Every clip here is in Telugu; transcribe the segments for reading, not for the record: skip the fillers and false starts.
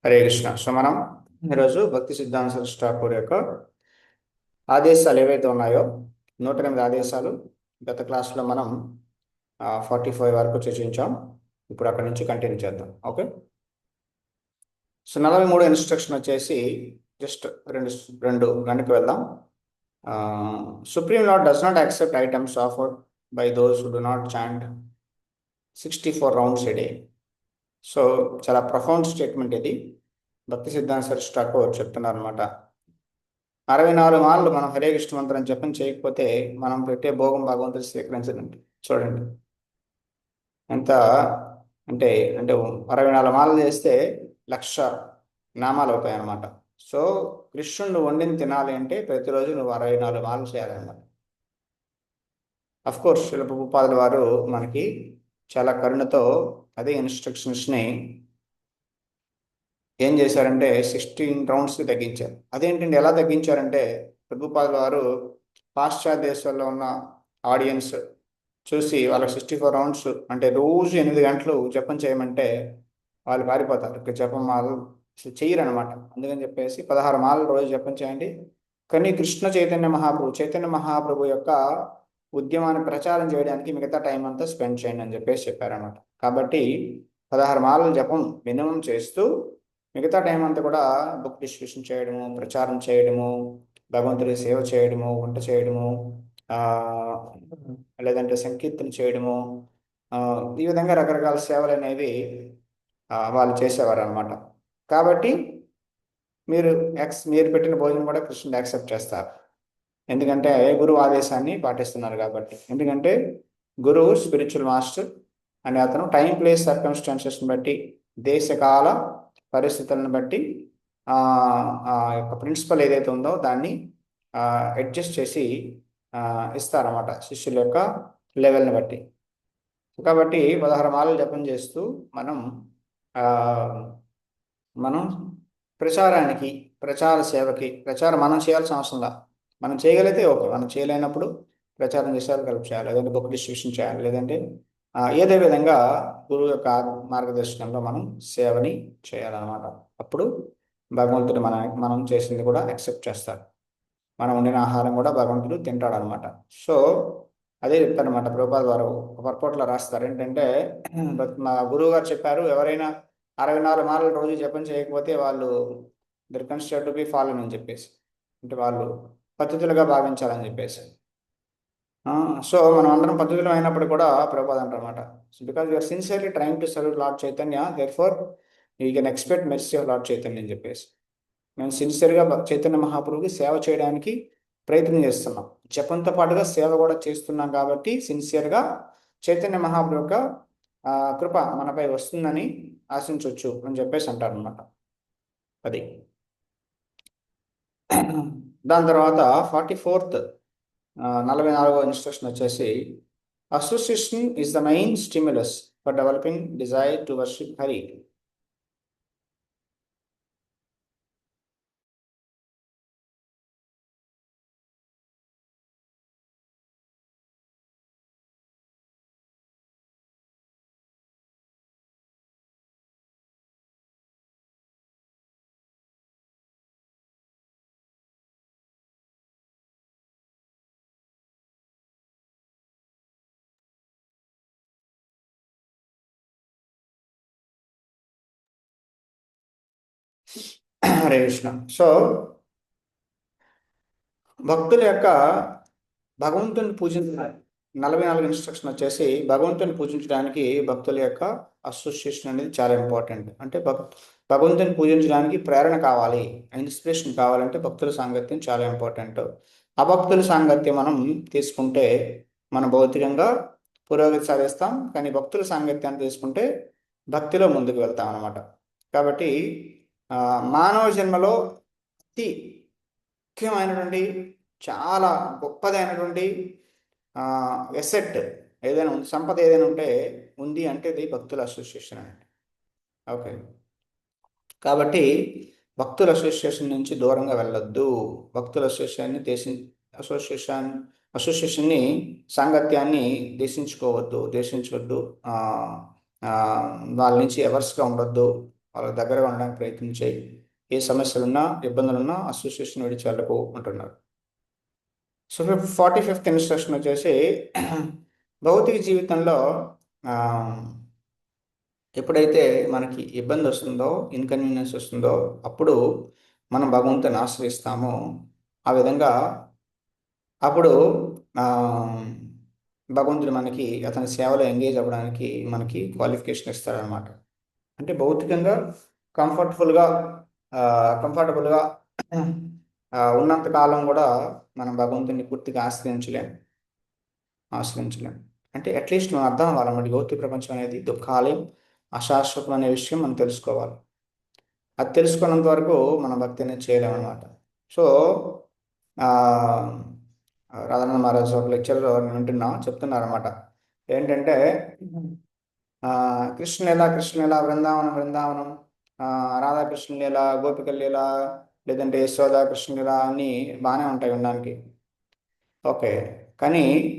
హరే కృష్ణ. సో మనం ఈరోజు భక్తి సిద్ధాంత సరస్వతి ఠాకూర్ యొక్క ఆదేశాలు ఏవైతే ఉన్నాయో 108 ఆదేశాలు గత క్లాస్లో మనం 45 వరకు చర్చించాం. ఇప్పుడు అక్కడి నుంచి కంటిన్యూ చేద్దాం. ఓకే. సో 43 ఇన్స్ట్రక్షన్ వచ్చేసి జస్ట్ రెండు రెండు వెనక్కి వెళ్దాం. Supreme lord does not accept items offered by those who do not chant 64 rounds A day. So చాలా ప్రొఫౌండ్ స్టేట్మెంట్ ఇది. భక్తి సిద్ధాంత సరస్వతి ఠాకూర్ చెప్తున్నారు అనమాట. 64 మార్లు మనం హరే కృష్ణ మంత్రం జపం చేయకపోతే మనం పెట్టే భోగం భగవంతుడు స్వీకరించదండి. చూడండి ఎంత అంటే అంటే 64 మార్లు చేస్తే 1,00,000 నామాలు అవుతాయి అన్నమాట. సో కృష్ణుడు వండిని తినాలి అంటే ప్రతిరోజు నువ్వు 64 మార్లు చేయాలన్నమాట. అఫ్ కోర్స్ శిల ప్రభుపాదుల వారు మనకి చాలా కరుణతో అదే ఇన్స్ట్రక్షన్స్ని ఏం చేశారంటే 16 రౌండ్స్కి తగ్గించారు. అదేంటండి ఎలా తగ్గించారంటే ప్రభుపాదుల వారు పాశ్చాత్య దేశాల్లో ఉన్న ఆడియన్స్ చూసి వాళ్ళకి 64 రౌండ్స్ అంటే రోజు 8 గంటలు జపం చేయమంటే వాళ్ళు పారిపోతారు. ఇక జపం మాలు చెయ్యరు అనమాట. అందుకని చెప్పేసి 16 మాలలు రోజు జపం చేయండి. కానీ కృష్ణ చైతన్య మహాప్రభు యొక్క ఉద్యమాన్ని ప్రచారం చేయడానికి మిగతా టైం అంతా స్పెండ్ చేయండి అని చెప్పేసి చెప్పారనమాట. కాబట్టి 16 మాలలు జపం మినిమం చేస్తూ మిగతా టైం అంతా కూడా బుక్ డిస్ట్రిబ్యూషన్ చేయడము, ప్రచారం చేయడము, భగవంతుడి సేవ చేయడము, వంట చేయడము, లేదంటే సంకీర్తన చేయడము, ఈ విధంగా రకరకాల సేవలు అనేవి వాళ్ళు చేసేవారు అనమాట. కాబట్టి మీరు పెట్టిన భోజనం కూడా కృష్ణుడు యాక్సెప్ట్ చేస్తారు. ఎందుకంటే గురువు ఆదేశాన్ని పాటిస్తున్నారు కాబట్టి. ఎందుకంటే గురువు స్పిరిచువల్ మాస్టర్ అని అతను టైం ప్లేస్ సర్కమ్స్టాన్సెస్ని బట్టి దేశకాల పరిస్థితులను బట్టి యొక్క ప్రిన్సిపల్ ఏదైతే ఉందో దాన్ని అడ్జస్ట్ చేసి ఇస్తారన్నమాట శిష్యుల యొక్క లెవెల్ని బట్టి. కాబట్టి 16 మాలలు జపం చేస్తూ మనం ప్రచార సేవకి మనం చేయాల్సిన అవసరంలా. మనం చేయగలిగితే ఓకే, మనం చేయలేనప్పుడు ప్రచారం చేసేవారు కలిపి చేయాలి, లేదంటే బుక్ డిస్ట్రిబ్యూషన్ చేయాలి, లేదంటే ఏదో విధంగా గురువు యొక్క మార్గదర్శనంలో మనం సేవని చేయాలన్నమాట. అప్పుడు భగవంతుడు మనం చేసింది కూడా యాక్సెప్ట్ చేస్తారు. మనం వండిన ఆహారం కూడా భగవంతుడు తింటాడనమాట. సో అదే చెప్తారనమాట ప్రభుపాద వారు పొరపాట్లో రాస్తారు ఏంటంటే, మా గురువు గారు చెప్పారు ఎవరైనా 64 మాలలు రోజు జపం చేయకపోతే వాళ్ళు they're considered to be fallen అని చెప్పేసి, అంటే వాళ్ళు పద్ధతులుగా భావించాలని చెప్పేసి. సో మనం అందరం పద్ధతులు అయినప్పుడు కూడా ప్రభుపాద అంటారన్నమాట, because you are sincerely trying to serve Lord Chaitanya, therefore you can expect mercy of Lord Chaitanya అని చెప్పేసి. మేము సిన్సియర్గా చైతన్య మహాప్రభుకి సేవ చేయడానికి ప్రయత్నం చేస్తున్నాం. జపంతో పాటుగా సేవ కూడా చేస్తున్నాం కాబట్టి సిన్సియర్గా చైతన్య మహాప్రభు యొక్క కృప మనపై వస్తుందని ఆశించవచ్చు అని చెప్పేసి అంటారనమాట. అది దాని తర్వాత 44th 44వ ఇన్స్ట్రక్షన్ వచ్చేసి association is the main stimulus for developing desire to worship Hari. Hare Krishna. So భక్తుల యొక్క భగవంతుని పూజించడానికి 44 ఇన్స్ట్రక్షన్ వచ్చేసి భగవంతుని పూజించడానికి భక్తుల యొక్క అసోసియేషన్ అనేది చాలా ఇంపార్టెంట్. అంటే భగవంతుని పూజించడానికి ప్రేరణ కావాలి, ఇన్స్పిరేషన్ కావాలంటే భక్తుల సాంగత్యం చాలా ఇంపార్టెంట్. అభక్తుల సాంగత్యం మనం తీసుకుంటే మన భౌతికంగా పురోగతి సాధిస్తాం, కానీ భక్తుల సాంగత్యాన్ని తీసుకుంటే భక్తిలో ముందుకు వెళ్తాం అన్నమాట. కాబట్టి మానవ జన్మలో అతి ముఖ్యమైనటువంటి చాలా గొప్పదైనటువంటి ఎసెట్ ఏదైనా ఉంది, సంపద ఏదైనా ఉంది అంటే ఇది భక్తుల అసోసియేషన్ అండి. ఓకే. కాబట్టి భక్తుల అసోసియేషన్ నుంచి దూరంగా వెళ్ళొద్దు. భక్తుల అసోసియేషన్ని సాంగత్యాన్ని దేశించవద్దు. వాళ్ళ నుంచి ఎవర్స్గా ఉండొద్దు. వాళ్ళకి దగ్గరగా ఉండడానికి ప్రయత్నం చేయి. ఏ సమస్యలున్నా ఇబ్బందులున్నా అసోసియేషన్ విడిచి వెళ్ళకు అంటున్నారు. సో 45th ఇన్స్ట్రక్షన్ వచ్చేసి భౌతిక జీవితంలో ఆ, ఎప్పుడైతే మనకి ఇబ్బంది వస్తుందో, ఇన్కన్వీనియన్స్ వస్తుందో, అప్పుడు మనం భగవంతుని ఆశ్రయిస్తామో ఆ విధంగా అప్పుడు ఆ, భగవంతుడు మనకి అతని సేవలో ఎంగేజ్ అవ్వడానికి మనకి క్వాలిఫికేషన్ ఇస్తాడనమాట. అంటే భౌతికంగా కంఫర్టబుల్గా కంఫర్టబుల్గా ఉన్నంత కాలం కూడా మనం భగవంతుని పూర్తిగా ఆశ్రయించలేం. అంటే అట్లీస్ట్ మనం అర్థం అవ్వాలన్నమాట. భౌతిక ప్రపంచం అనేది దుఃఖాలయం, అశాశ్వతం అనే విషయం మనం తెలుసుకోవాలి. అది తెలుసుకున్నంత వరకు మనం భక్తి అనేది చేయలేమన్నమాట. సో ఆ, రాధానంద మహారాజ్ ఒక లెక్చర్లో నేను వింటున్నా చెప్తున్నారన్నమాట. ఏంటంటే ఆ, కృష్ణలీల బృందావనం, ఆ, రాధాకృష్ణలీల, గోపికల లీల, లేదంటే యశోద కృష్ణలీల అన్నీ బాగానే ఉంటాయి వినడానికి. ఓకే. కానీ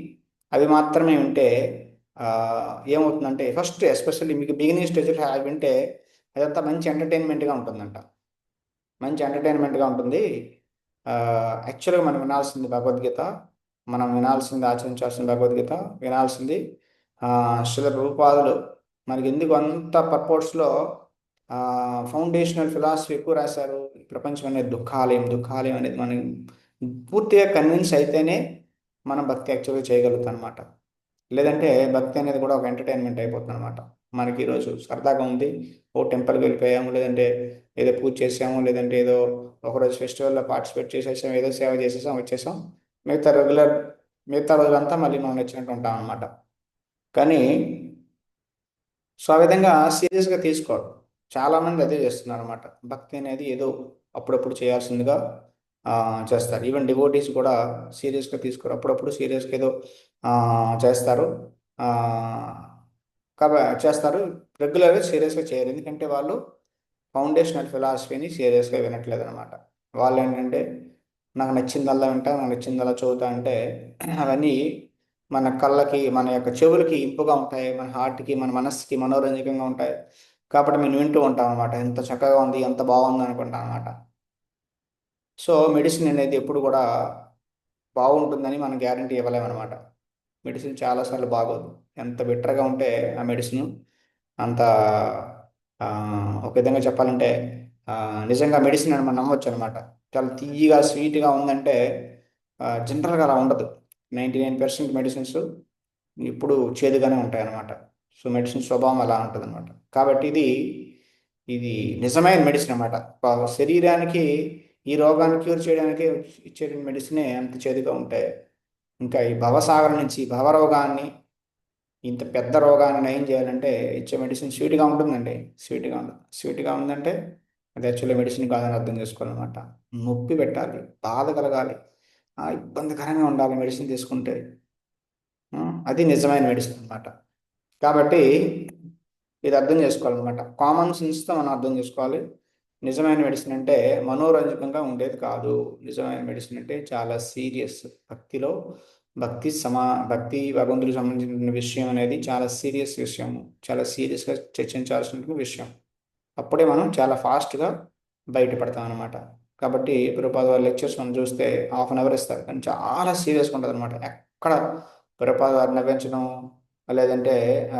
అవి మాత్రమే వింటే ఆ, ఏమవుతుందంటే ఫస్ట్ ఎస్పెషల్లీ మీకు బిగినింగ్ స్టేజ్లో అవి వింటే అదంతా మంచి ఎంటర్టైన్మెంట్గా ఉంటుందంట. మంచి ఎంటర్టైన్మెంట్గా ఉంటుంది. యాక్చువల్గా మనం వినాల్సింది భగవద్గీత, మనం వినాల్సింది ఆచరించాల్సిన భగవద్గీత, వినాల్సింది శిల రూపాదులు మనకి ఎందుకు అంత పర్పోర్ట్స్లో ఫౌండేషనల్ ఫిలాసఫీ ఎక్కువ రాశారు. ఈ ప్రపంచం అనేది దుఃఖాలయం అనేది మనం పూర్తిగా కన్విన్స్ అయితేనే మనం భక్తి యాక్చువల్గా చేయగలుగుతాం అనమాట. లేదంటే భక్తి అనేది కూడా ఒక ఎంటర్టైన్మెంట్ అయిపోతుంది అనమాట. మనకి ఈరోజు సరదాగా ఉంది, ఓ టెంపుల్కి వెళ్ళిపోయాము, లేదంటే ఏదో పూజ చేసాము, లేదంటే ఏదో ఒకరోజు ఫెస్టివల్లో పార్టిసిపేట్ చేసేసాం, ఏదో సేవ చేసేసాం, వచ్చేసాం. మిగతా రెగ్యులర్ మిగతా రోజులంతా మళ్ళీ మనం నచ్చినట్టు ఉంటాం అనమాట. కానీ సో ఆ విధంగా సీరియస్గా తీసుకోరు. చాలామంది అదే చేస్తున్నారు అనమాట. భక్తి అనేది ఏదో అప్పుడప్పుడు చేయాల్సిందిగా ఆ, చేస్తారు. ఈవెన్ డివోటీస్ కూడా సీరియస్గా తీసుకోరు. అప్పుడప్పుడు సీరియస్గా ఏదో ఆ, చేస్తారు. ఆ, చేస్తారు. రెగ్యులర్గా సీరియస్గా చేయరు. ఎందుకంటే వాళ్ళు ఫౌండేషనల్ ఫిలాసఫీని సీరియస్గా వినట్లేదు అనమాట. వాళ్ళు ఏంటంటే నాకు నచ్చిందల్లా వింటా, నాకు నచ్చిందల్లా చదువుతా అంటే అవన్నీ మన కళ్ళకి, మన యొక్క చెవులకి ఇంపుగా ఉంటాయి, మన హార్ట్కి, మన మనస్సుకి మనోరంజకంగా ఉంటాయి. కాబట్టి మేము వింటూ ఉంటాం అనమాట. ఎంత చక్కగా ఉంది, ఎంత బాగుంది అనుకుంటాం అనమాట. సో మెడిసిన్ అనేది ఎప్పుడు కూడా బాగుంటుందని మనం గ్యారంటీ ఇవ్వలేమన్నమాట. మెడిసిన్ చాలాసార్లు బాగోదు. ఎంత బెటర్గా ఉంటే ఆ మెడిసిన్ అంత ఆ, ఒక విధంగా చెప్పాలంటే ఆ, నిజంగా మెడిసిన్ అని మనం నమ్మొచ్చు అనమాట. చాలా తీయగా స్వీట్గా ఉందంటే జనరల్గా అలా ఉండదు. 99% మెడిసిన్స్ ఇప్పుడు చేదుగానే ఉంటాయి అన్నమాట. సో మెడిసిన్ స్వభావం అలా ఉంటుంది అనమాట. కాబట్టి ఇది నిజమైన మెడిసిన్ అనమాట. శరీరానికి ఈ రోగాన్ని క్యూర్ చేయడానికి ఇచ్చే మెడిసినే అంత చేదుగా ఉంటాయి. ఇంకా ఈ భవసాగరం నుంచి భవరోగాన్ని, ఇంత పెద్ద రోగాన్ని నయం చేయాలంటే ఇచ్చే మెడిసిన్ స్వీట్గా ఉంటుందండి. స్వీట్గా ఉందంటే అది యాక్చువల్లీ మెడిసిన్ కాదని అర్థం చేసుకోవాలన్నమాట. నొప్పి పెట్టాలి, బాధ కలగాలి, ఇబ్బందికరంగా ఉండాలి మెడిసిన్ తీసుకుంటే. ఆ, అది నిజమైన మెడిసిన్ అన్నమాట. కాబట్టి ఇది అర్థం చేసుకోవాలన్నమాట. కామన్ సెన్స్తో మనం అర్థం చేసుకోవాలి. నిజమైన మెడిసిన్ అంటే మనోరంజకంగా ఉండేది కాదు. నిజమైన మెడిసిన్ అంటే చాలా సీరియస్. భక్తిలో భక్తి భగవంతుడికి సంబంధించిన విషయం అనేది చాలా సీరియస్ విషయం. చాలా సీరియస్గా చర్చించాల్సిన విషయం. అప్పుడే మనం చాలా ఫాస్ట్గా బయటపడతాం అనమాట. కాబట్టి ప్రభుపాద వారి లెక్చర్స్ మనం చూస్తే ½ అవర్ ఇస్తారు, కానీ చాలా సీరియస్గా ఉంటుంది అనమాట. ఎక్కడ ప్రభుపాద వారు నవ్వించడం, లేదంటే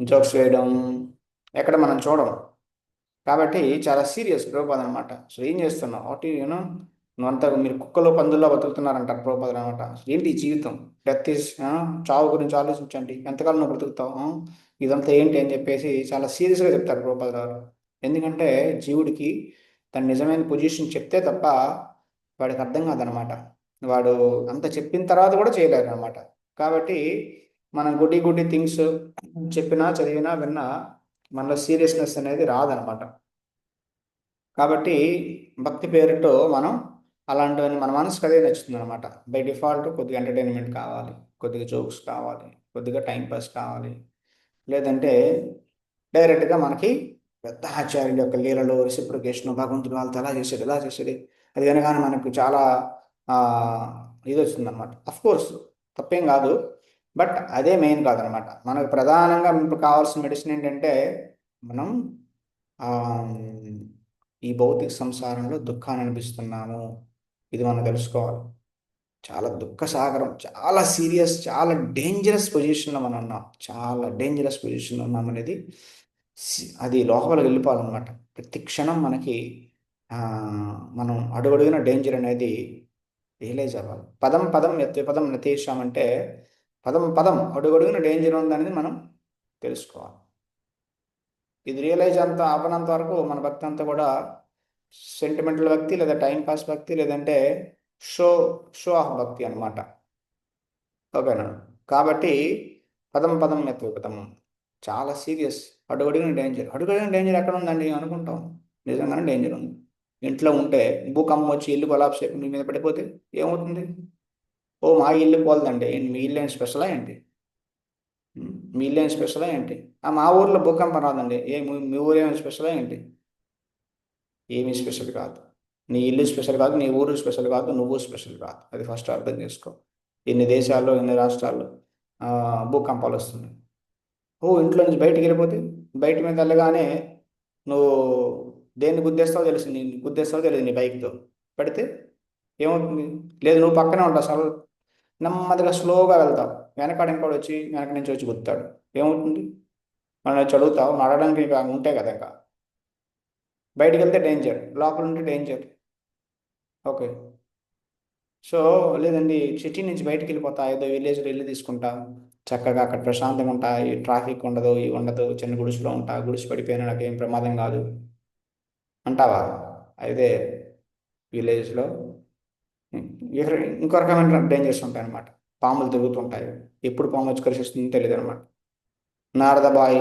జోక్స్ వేయడం ఎక్కడ మనం చూడం. కాబట్టి చాలా సీరియస్ ప్రభుపాద అనమాట. సో ఏం చేస్తున్నావు వాట్ యూనో, నువ్వంతా మీరు కుక్కలో పందుల్లో బతుకుతున్నారంటారు ప్రభుపాద అనమాట. ఏంటి ఈ జీవితం, డెత్ ఈస్, చావు గురించి ఆలోచించండి, ఎంతకాలం నువ్వు బ్రతుకుతావు, ఇదంతా ఏంటి అని చెప్పేసి చాలా సీరియస్గా చెప్తారు ప్రభుపాద గారు. ఎందుకంటే జీవుడికి తన నిజమైన పొజిషన్ చెప్తే తప్ప వాడికి అర్థం కాదనమాట. వాడు అంత చెప్పిన తర్వాత కూడా చేయలేరు అనమాట. కాబట్టి మనం గుడ్డి థింగ్స్ చెప్పినా, చదివినా, విన్నా మనలో సీరియస్నెస్ అనేది రాదనమాట. కాబట్టి భక్తి పేరుతో మనం అలాంటివన్నీ మన మనసుకు అదే నచ్చుతుంది అనమాట. బై డిఫాల్ట్ కొద్దిగా ఎంటర్టైన్మెంట్ కావాలి, కొద్దిగా జోక్స్ కావాలి, కొద్దిగా టైంపాస్ కావాలి, లేదంటే డైరెక్ట్గా మనకి పెద్ద ఆచార్యుల యొక్క లీలలో రెసిప్రొకేషన్, భగవంతుడు వాళ్ళతో అలా చేసేది ఇలా చేసేది అది వినగానే మనకు చాలా ఆ, ఇది వస్తుందన్నమాట. కోర్స్ తప్పేం కాదు, బట్ అదే మెయిన్ కాదనమాట. మనకు ప్రధానంగా ఇప్పుడు కావాల్సిన మెడిసిన్ ఏంటంటే మనం ఆ, ఈ భౌతిక సంసారంలో దుఃఖాన్ని అనిపిస్తున్నాము. ఇది మనం తెలుసుకోవాలి. చాలా దుఃఖ సాగరం, చాలా సీరియస్, చాలా డేంజరస్ పొజిషన్లో మనం ఉన్నాం. చాలా డేంజరస్ పొజిషన్లో ఉన్నాం అనేది అది లోపలికి వెళ్ళిపోవాలన్నమాట. ప్రతి క్షణం మనకి ఆ, మనం అడుగడుగున డేంజర్ అనేది రియలైజ్ అవ్వాలి. పదం పదం ఎత్తే పదం నతీషామంటే పదం పదం అడుగడుగున డేంజర్ ఉందనేది మనం తెలుసుకోవాలి. ఇది రియలైజ్ అంత అవ్వనంత వరకు మన భక్తి అంతా కూడా సెంటిమెంటల్ భక్తి, లేదా టైం పాస్ భక్తి, లేదంటే షో షో ఆఫ్ భక్తి అన్నమాట. ఓకేనా? కాబట్టి పదం పదం ఎత్తుకుతాం, చాలా సీరియస్. అడుగడుగున డేంజర్. అడుగడుగున డేంజర్ ఎక్కడ ఉందండి అనుకుంటాం. నిజంగానే డేంజర్ ఉంది. ఇంట్లో ఉంటే భూకంపం వచ్చి ఇల్లు కొలాప్స్ అయిపోయి నీ మీద పడిపోతే ఏమవుతుంది? ఓ మా ఇల్లు పోలదండి, మీ ఇల్లు ఏం స్పెషలా ఏంటి? మీ ఇల్లు ఏం స్పెషలా ఏంటి? మా ఊర్లో భూకంపం రాదండి, మీ ఊరు ఏమి స్పెషలా ఏంటి? ఏమీ స్పెషల్ కాదు. నీ ఇల్లు స్పెషల్ కాదు, నీ ఊరు స్పెషల్ కాదు, నువ్వు స్పెషల్ కాదు. అది ఫస్ట్ అర్థం చేసుకో. ఎన్ని దేశాల్లో, ఎన్ని రాష్ట్రాల్లో ఆ, భూకంపాలు వస్తున్నాయి. ఓ ఇంట్లో నుంచి బయటికి వెళ్ళిపోతే, బయట మీద వెళ్ళగానే నువ్వు దేన్ని గుద్దేస్తావో తెలుసు, నీ గుద్దేస్తావో తెలియదు, నీ బైక్తో పడితే ఏమవుతుంది? లేదు, నువ్వు పక్కనే ఉంటావు, అసలు నెమ్మదిగా స్లోగా వెళ్తావు, వెనకాడ ఇంకోటి వచ్చి వెనక నుంచి వచ్చి గుద్దుతాడు. ఏమవుతుంది? మనం చదువుతావు, నడవడానికి ఇంకా ఉంటాయి కదా. ఇంకా బయటికి వెళ్తే డేంజర్, లోపల ఉంటే డేంజర్. ఓకే. సో లేదండి, సిటీ నుంచి బయటికి వెళ్ళిపోతా, ఏదో విలేజ్లో ఇల్లు తీసుకుంటా, చక్కగా అక్కడ ప్రశాంతంగా ఉంటా, ఈ ట్రాఫిక్ ఉండదు, ఈ ఉండదు, చిన్న గుడిసెలో ఉంటా, గుడిసె పడిపోయినా నాకు ఏం ప్రమాదం కాదు అంటావా? అయితే విలేజ్లో ఇక్కడ ఇంకో రకమైన డేంజర్స్ ఉంటాయి అనమాట. పాములు తిరుగుతుంటాయి. ఎప్పుడు పాము వచ్చి కరిచేస్తుందో తెలియదు అనమాట. నారద బాయ్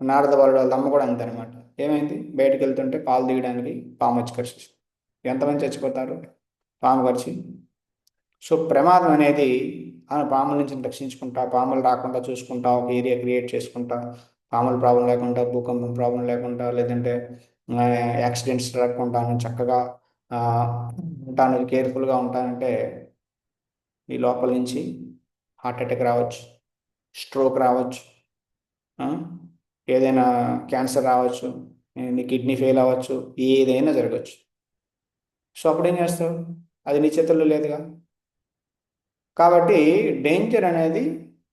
నారద బాలుడు వాళ్ళ అమ్మ కూడా అంతే అనమాట. ఏమైంది? బయటికి వెళ్తుంటే పాలు తీయడానికి పాము వచ్చి కరిచేస్తుంది. ఎంతమంది చచ్చిపోతారు పాము కరిచి? సో ప్రమాదం అనేది ఆ పాముల నుంచి రక్షించుకుంటా, పాములు రాకుండా చూసుకుంటా, ఒక ఏరియా క్రియేట్ చేసుకుంటా, పాముల ప్రాబ్లం లేకుండా, భూకంపం ప్రాబ్లం లేకుండా, లేదంటే యాక్సిడెంట్స్ జరగకుండా నేను చక్కగా ఆ, ఉంటాను, కేర్ఫుల్గా ఉంటానంటే ఈ లోపల నుంచి హార్ట్ అటాక్ రావచ్చు, స్ట్రోక్ రావచ్చు, ఆ, ఏదైనా క్యాన్సర్ రావచ్చు, నీ కిడ్నీ ఫెయిల్ అవ్వచ్చు, ఏదైనా జరగచ్చు. సో అప్పుడు ఏం చేస్తావు? అది నీ చేతుల్లో లేదుగా. కాబట్టి డేంజర్ అనేది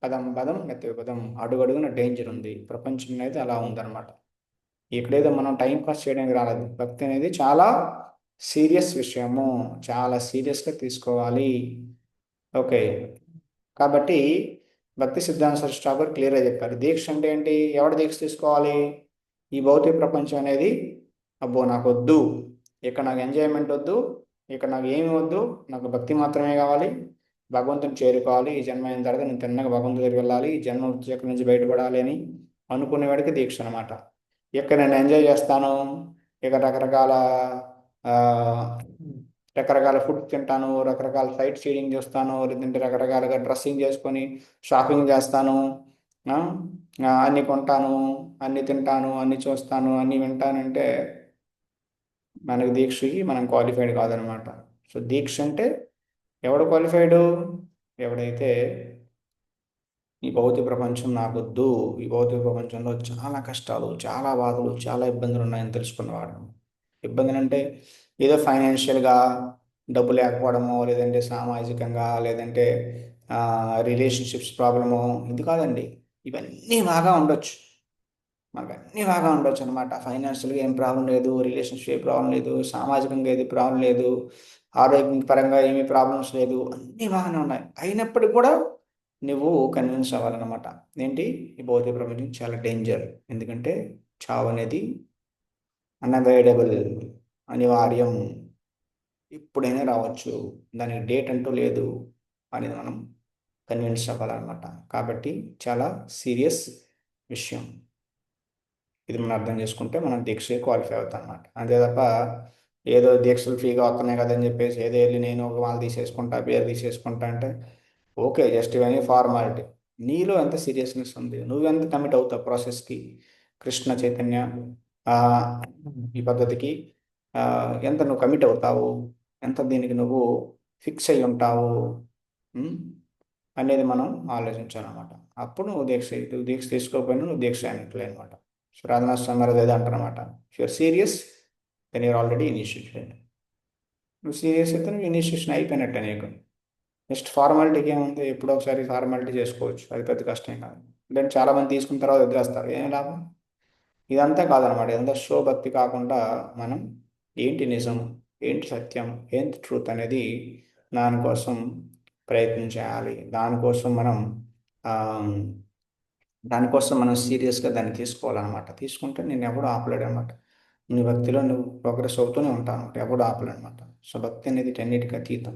పదం పదం మెత్త పదం, అడుగడుగున డేంజర్ ఉంది. ప్రపంచం అనేది అలా ఉందన్నమాట. ఇక్కడేదో మనం టైం పాస్ చేయడానికి రాలేదు. భక్తి అనేది చాలా సీరియస్ విషయము, చాలా సీరియస్గా తీసుకోవాలి. ఓకే. కాబట్టి భక్తి సిద్ధాంత సరస్వతి ఠాకూర్ క్లియర్గా చెప్పారు. దీక్ష అంటే ఏంటి? ఎవడు దీక్ష తీసుకోవాలి? ఈ భౌతిక ప్రపంచం అనేది అబ్బో నాకు వద్దు, ఇక్కడ నాకు ఎంజాయ్మెంట్ వద్దు, ఇక్కడ నాకు ఏమి వద్దు, నాకు భక్తి మాత్రమే కావాలి, భగవంతుని చేరుకోవాలి, ఈ జన్మ అయిన తర్వాత నేను తిన్నగా భగవంతుడి దగ్గరికి వెళ్ళాలి, ఈ జన్మ చక్రం నుంచి బయటపడాలి అని అనుకునేవాడికి దీక్ష అనమాట. ఇక్కడ నేను ఎంజాయ్ చేస్తాను, ఇక్కడ ఆ, రకరకాల ఫుడ్ తింటాను, రకరకాల సైట్ సీయింగ్ చేస్తాను, లేదంటే రకరకాలుగా డ్రెస్సింగ్ చేసుకొని షాపింగ్ చేస్తాను, ఆ, అన్ని కొంటాను, అన్ని తింటాను, అన్ని చూస్తాను, అన్ని వింటానంటే మనకి దీక్షకి మనం క్వాలిఫైడ్ కాదనమాట. సో దీక్ష అంటే ఎవడు క్వాలిఫైడు? ఎవడైతే ఈ భౌతిక ప్రపంచం నాకొద్దు, ఈ భౌతిక ప్రపంచంలో చాలా కష్టాలు, చాలా బాధలు, చాలా ఇబ్బందులు ఉన్నాయని తెలుసుకున్నవాడు. ఇబ్బందులు అంటే ఏదో ఫైనాన్షియల్గా డబ్బు లేకపోవడమో, లేదంటే సామాజికంగా, లేదంటే రిలేషన్షిప్స్ ప్రాబ్లమో, ఇది కాదండి. ఇవన్నీ బాగా ఉండొచ్చు, మనకు అన్నీ బాగా ఉండొచ్చు అనమాట. ఫైనాన్షియల్గా ఏం ప్రాబ్లం లేదు, రిలేషన్షిప్ ఏ ప్రాబ్లం లేదు, సామాజికంగా ఏది ప్రాబ్లం లేదు, ఆరోగ్య పరంగా ఏమీ ప్రాబ్లమ్స్ లేదు, అన్నీ బాగానే ఉన్నాయి. అయినప్పటికీ కూడా నువ్వు కన్విన్స్ అవ్వాలన్నమాట. ఏంటి? ఈ భౌతిక ప్రపంచం చాలా డేంజర్. ఎందుకంటే చావు అనేది అన్అవాయిడబుల్, అనివార్యం, ఎప్పుడైనా రావచ్చు, దానికి డేట్ అంటూ లేదు అనేది మనం కన్విన్స్ అవ్వాలన్నమాట. కాబట్టి చాలా సీరియస్ విషయం. ఇది మనం అర్థం చేసుకుంటే మనం దీక్ష క్వాలిఫై అవుతాం అనమాట. అంతే తప్ప ఏదో దీక్షలు ఫ్రీగా వస్తున్నాయి కదని చెప్పేసి ఏదో వెళ్ళి నేను ఒక మాల తీసేసుకుంటా, పేరు తీసేసుకుంటా అంటే ఓకే, జస్ట్ ఇవన్నీ ఫార్మాలిటీ. నీలో ఎంత సీరియస్నెస్ ఉంది, నువ్వెంత కమిట్ అవుతావు ప్రాసెస్కి, కృష్ణ చైతన్య ఆ, ఈ పద్ధతికి ఆ, ఎంత నువ్వు కమిట్ అవుతావు, ఎంత దీనికి నువ్వు ఫిక్స్ అయి ఉంటావు, ఉమ్, అనేది మనం ఆలోచించాలన్నమాట. అప్పుడు నువ్వు దీక్ష తీసుకోకపోయినా నువ్వు దీక్ష అయినట్లే అనమాట. సాధనా స్వామి వారు అదే అంటారనమాట. If you're serious then you're already initiated. నువ్వు సీరియస్ అయితే నువ్వు ఇనిషియేషన్ అయిపోయినట్టే నీకు. నెక్స్ట్ ఫార్మాలిటీకి ఏముంది, ఎప్పుడో ఒకసారి ఫార్మాలిటీ చేసుకోవచ్చు, అది పెద్ద కష్టం కాదు. అంటే చాలామంది తీసుకున్న తర్వాత వదిలేస్తారు, ఏం లాభం. ఇదంతా కాదనమాట. ఇదంతా షో భక్తి కాకుండా మనం ఏంటి నిజం, ఏంటి సత్యం, ఏంటి ట్రూత్ అనేది దానికోసం ప్రయత్నం చేయాలి. ఆ, దానికోసం మనం సీరియస్గా దాన్ని తీసుకోవాలన్నమాట. తీసుకుంటే నేను ఎవడు ఆపలేడు అనమాట. నీ భక్తిలో నువ్వు ప్రోగ్రెస్ అవుతూనే ఉంటాను, ఎవడు ఆపలేనమాట. సో భక్తి అనేది టెన్నిటికి అతీతం.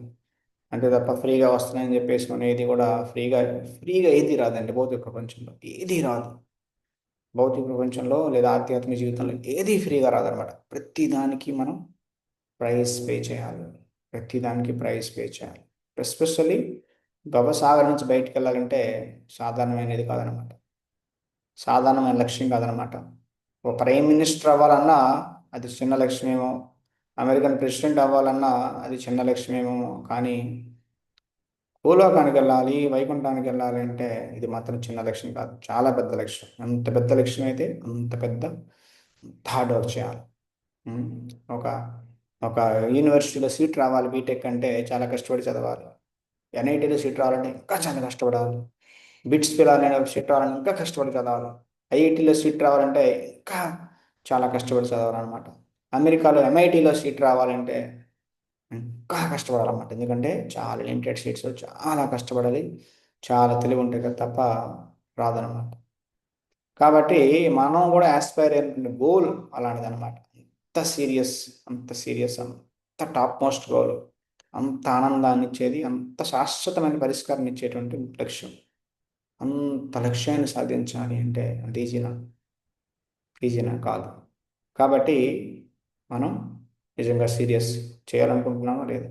అంతే తప్ప ఫ్రీగా వస్తున్నాయని చెప్పేసి మనం ఏది కూడా ఫ్రీగా ఫ్రీగా ఏది రాదండి. భౌతిక ప్రపంచంలో ఏది రాదు. భౌతిక ప్రపంచంలో లేదా ఆధ్యాత్మిక జీవితంలో ఏది ఫ్రీగా రాదనమాట. ప్రతి దానికి మనం ప్రైస్ పే చేయాలి. ప్రతి దానికి ప్రైస్ పే చేయాలి. ఎస్పెషల్లీ భవసాగర్ నుంచి బయటకు వెళ్ళాలంటే సాధారణమైనది కాదనమాట. సాధారణమైన లక్ష్యం కాదనమాట. ఒక ప్రైమ్ మినిస్టర్ అవ్వాలన్నా అది చిన్న లక్ష్యమేమో, అమెరికన్ ప్రెసిడెంట్ అవ్వాలన్నా అది చిన్న లక్ష్యమేమో, కానీ భూలోకానికి వెళ్ళాలి, వైకుంఠానికి వెళ్ళాలి అంటే ఇది మాత్రం చిన్న లక్ష్యం కాదు, చాలా పెద్ద లక్ష్యం. అంత పెద్ద లక్ష్యం అయితే అంత పెద్ద హార్డ్ వర్క్ చేయాలి. ఉమ్, ఒక ఒక యూనివర్సిటీలో సీట్ రావాలి బీటెక్ అంటే చాలా కష్టపడి చదవాలి. ఎన్ఐటీలో సీట్ రావాలంటే ఇంకా చాలా కష్టపడాలి. బిట్స్ పిలాలనే సీట్ రావాలంటే ఇంకా కష్టపడి చదవాలి. ఐఐటీలో సీట్ రావాలంటే ఇంకా చాలా కష్టపడి చదవాలన్నమాట. అమెరికాలో ఎంఐటీలో సీట్ రావాలంటే ఇంకా కష్టపడాలన్నమాట. ఎందుకంటే చాలా లిమిటెడ్ సీట్స్, చాలా కష్టపడాలి, చాలా తెలివి ఉంటే కదా తప్ప రాదనమాట. కాబట్టి మనం కూడా ఆస్పైర్ అయిన గోల్ అలాంటిది అనమాట. అంత సీరియస్, అంత సీరియస్, అంత టాప్ మోస్ట్ గోల్, అంత ఆనందాన్ని ఇచ్చేది, అంత శాశ్వతమైన పరిష్కారం ఇచ్చేటువంటి లక్ష్యం. అంత లక్ష్యాన్ని సాధించాలి అంటే అంత ఈజీనా కాదు. కాబట్టి మనం నిజంగా సీరియస్ చేయాలనుకుంటున్నామా లేదా?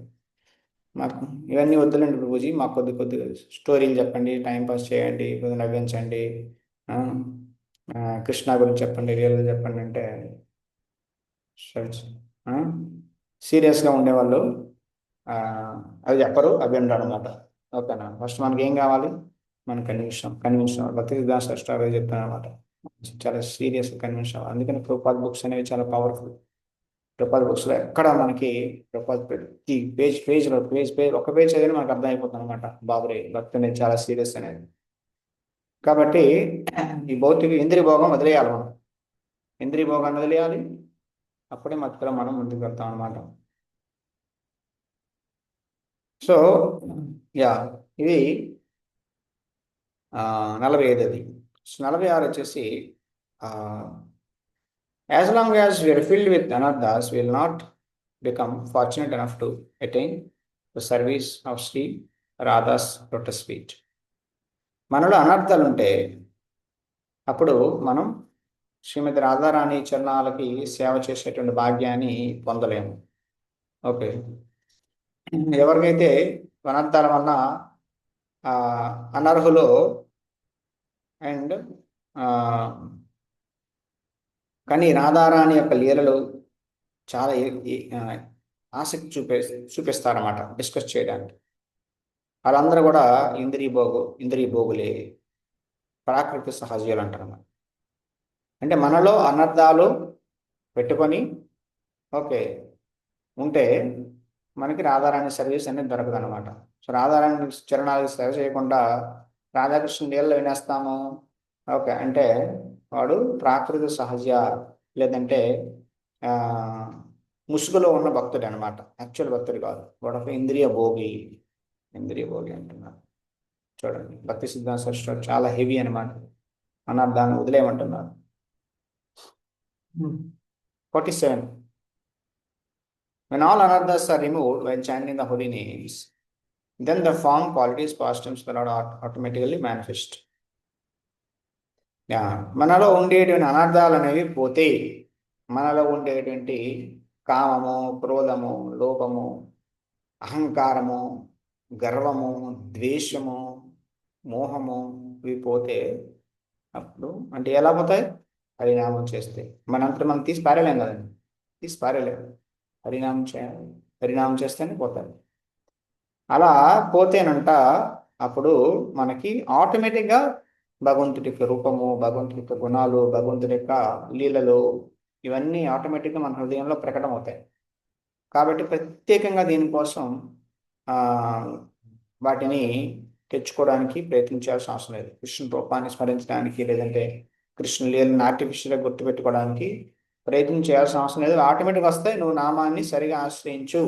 మాకు ఇవన్నీ వద్దులండి ప్రభుజీ, మాకు కొద్ది కొద్దిగా స్టోరీలు చెప్పండి, టైంపాస్ చేయండి, కొద్దిగా నవ్వించండి, ఆ, కృష్ణ గురించి చెప్పండి, రియల్గా చెప్పండి అంటే సీరియస్గా ఉండేవాళ్ళు ఆ, అవి చెప్పరు, అవి ఉండరు అనమాట. ఓకేనా? ఫస్ట్ మనకి ఏం కావాలి? మన కన్విన్షన్ భక్తి సిద్ధాంత శాస్త్రాలు చెప్తాను అనమాట. చాలా సీరియస్ కన్విన్షన్. అందుకని ప్రభుపాద్ బుక్స్ అనేవి చాలా పవర్ఫుల్. ప్రభుపాద్ బుక్స్లో ఎక్కడ మనకి ప్రభుపాద్ ప్రతి పేజ్ ఒక పేజ్ చదివి మనకు అర్థం అయిపోతుంది అనమాట. బాబురే భక్తి అనేది చాలా సీరియస్ అనేది. కాబట్టి ఈ భౌతిక ఇంద్రియ భోగం వదిలేయాలి మనం. ఇంద్రియ భోగాన్ని వదిలేయాలి, అప్పుడే మధ్యలో మనం ముందుకు వెళ్తాం అనమాట. సో యా, ఇది 45. అది 46 వచ్చేసి as long as we are filled with anarthas will not become fortunate enough to attain the service of Shri Radha's lotus feet. మనలో అనర్థాలు ఉంటే అప్పుడు మనం శ్రీమతి రాధారాణి చరణాలకి సేవ చేసేటువంటి భాగ్యాన్ని పొందలేము. ఓకే. ఎవరికైతే అనర్థాల వలన అనర్హులో అండ్ కానీ రాధారాణి యొక్క లీలలు చాలా ఆసక్తి చూపిస్తారన్నమాట డిస్కస్ చేయడానికి. వాళ్ళందరూ కూడా ఇంద్రియ భోగులే, ప్రాకృతి సహజీయులు అంటారన్నమాట. అంటే మనలో అనర్థాలు పెట్టుకొని ఓకే ఉంటే మనకి రాధారాణి సర్వీస్ అనేది దొరకదు అనమాట. సో రాధారాణి చరణాలకు సేవ చేయకుండా రాధాకృష్ణ నీళ్ళు వినేస్తాము ఓకే అంటే వాడు ప్రాకృత సహజ, లేదంటే ముసుగులో ఉన్న భక్తుడు అనమాట. యాక్చువల్ భక్తుడు కాదు, వాడు ఒక ఇంద్రియ భోగి అంటున్నారు. చూడండి, భక్తి సిద్ధాంత సరస్వతి చాలా హెవీ అనమాట. అన్నారు దాన్ని వదిలేయమంటున్నారు. 47. When all anarthas are removed while chanting the holy names, then the form, qualities, pastimes will automatically manifest. మనలో ఉండేటువంటి అనర్థాలు అనేవి పోతే మనలో ఉండేటువంటి కామము, క్రోధము, లోభము, అహంకారము, గర్వము, ద్వేషము, మోహము ఇవి పోతే అప్పుడు అంటే ఎలా పోతాయి? హరినామం చేస్తే. మనంతా మనం తీసి పారేలేం కదండి, తీసి పారేలేము. హరినామం చేయాలి, హరినామం చేస్తేనే పోతాయి. అలా పోతేనంట అప్పుడు మనకి ఆటోమేటిక్గా భగవంతుడి యొక్క రూపము, భగవంతుడి యొక్క గుణాలు, భగవంతుడి యొక్క లీలలు, ఇవన్నీ ఆటోమేటిక్గా మన హృదయంలో ప్రకటమవుతాయి. కాబట్టి ప్రత్యేకంగా దీనికోసం ఆ, వాటిని తెచ్చుకోవడానికి ప్రయత్నించాల్సిన అవసరం లేదు. కృష్ణ రూపాన్ని స్మరించడానికి, లేదంటే కృష్ణ లీలను ఆర్టిఫిషియల్గా గుర్తుపెట్టుకోవడానికి ప్రయత్నం చేయాల్సిన అవసరం లేదు. ఆటోమేటిక్గా వస్తాయి. నువ్వు నామాన్ని సరిగా ఆశ్రయించు,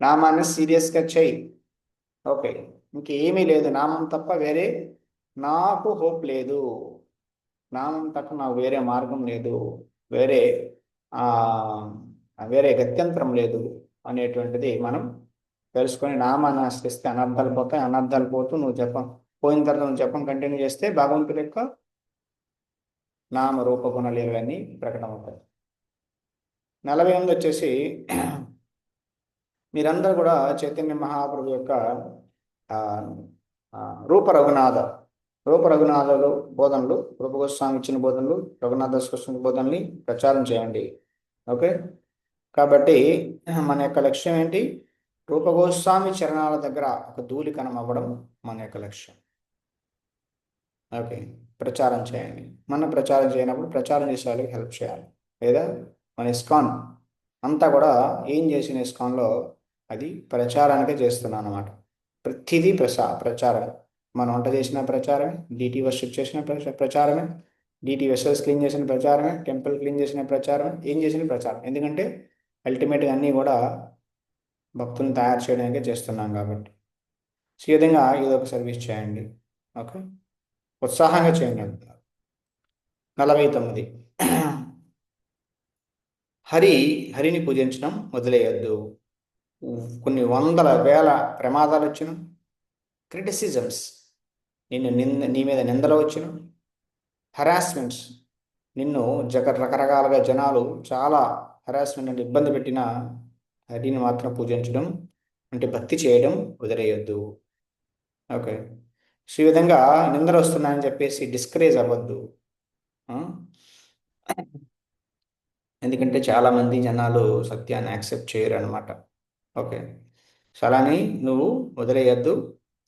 నామాన్ని సీరియస్గా చెయ్యి. ఓకే, ఇంకేమీ లేదు. నామం తప్ప వేరే నాకు హోప్ లేదు. నామం తప్ప నాకు వేరే మార్గం లేదు, వేరే ఆ వేరే గత్యంతరం లేదు అనేటువంటిది మనం తెలుసుకొని నామాన్ని ఆశ్రయిస్తే అనర్థాలు పోతాయి. అనర్థాలు పోతూ నువ్వు జపం పోయిన తర్వాత నువ్వు జపం కంటిన్యూ చేస్తే భగవంతుడి యొక్క నామ రూప గుణాలు ఇవన్నీ ప్రకటమవుతాయి. 48 వచ్చేసి మీరందరూ కూడా చైతన్య మహాప్రభు యొక్క ఆ, ఆ, రూప రఘునాథ రూప రఘునాథులు బోధనలు, రూపగోస్వామి ఇచ్చిన బోధనలు, రఘునాథ కృష్ణ బోధనల్ని ప్రచారం చేయండి. ఓకే, కాబట్టి మన యొక్క లక్ష్యం ఏంటి? రూపగోస్వామి చరణాల దగ్గర ఒక ధూళికణం అవ్వడం మన యొక్క లక్ష్యం. ఓకే, ప్రచారం చేయండి. మనం ప్రచారం చేయనప్పుడు ప్రచారం చేసే వాళ్ళకి హెల్ప్ చేయాలి. లేదా మన ఇస్కాన్ అంతా కూడా ఏం చేసిన ఇస్కాన్లో అది ప్రచారానికే చేస్తున్నాను అనమాట. ప్రతిదీ ప్రచారం. మనం వంట చేసిన ప్రచారమే, డీటీ వర్షిప్ చేసిన ప్రచారమే, డీటీ వెసల్స్ క్లీన్ చేసిన ప్రచారమే, టెంపుల్ క్లీన్ చేసిన ప్రచారమే, ఏం చేసిన ప్రచారం. ఎందుకంటే అల్టిమేట్గా అన్నీ కూడా భక్తులను తయారు చేయడానికే చేస్తున్నాం కాబట్టి. సో ఈ విధంగా ఏదో ఒక సర్వీస్ చేయండి. ఓకే, ఉత్సాహంగా చేయండి అంటున్నారు. 49 హరిని పూజించడం వదిలేయద్దు. కొన్ని వందల వేల ప్రమాదాలు వచ్చిన, క్రిటిసిజమ్స్, నీ మీద నిందలు వచ్చిన, హరాస్మెంట్స్, నిన్ను రకరకాలుగా జనాలు చాలా హరాస్మెంట్ అంటే ఇబ్బంది పెట్టిన హరిని మాత్రం పూజించడం అంటే భక్తి చేయడం వదిలేయొద్దు. ఓకే, సో ఈ విధంగా నిందలు వస్తున్నాయని చెప్పేసి డిస్కరేజ్ అవ్వద్దు. ఎందుకంటే చాలామంది జనాలు సత్యాన్ని యాక్సెప్ట్ చేయరు అనమాట. ఓకే, సో అలాని నువ్వు వదిలేయద్దు.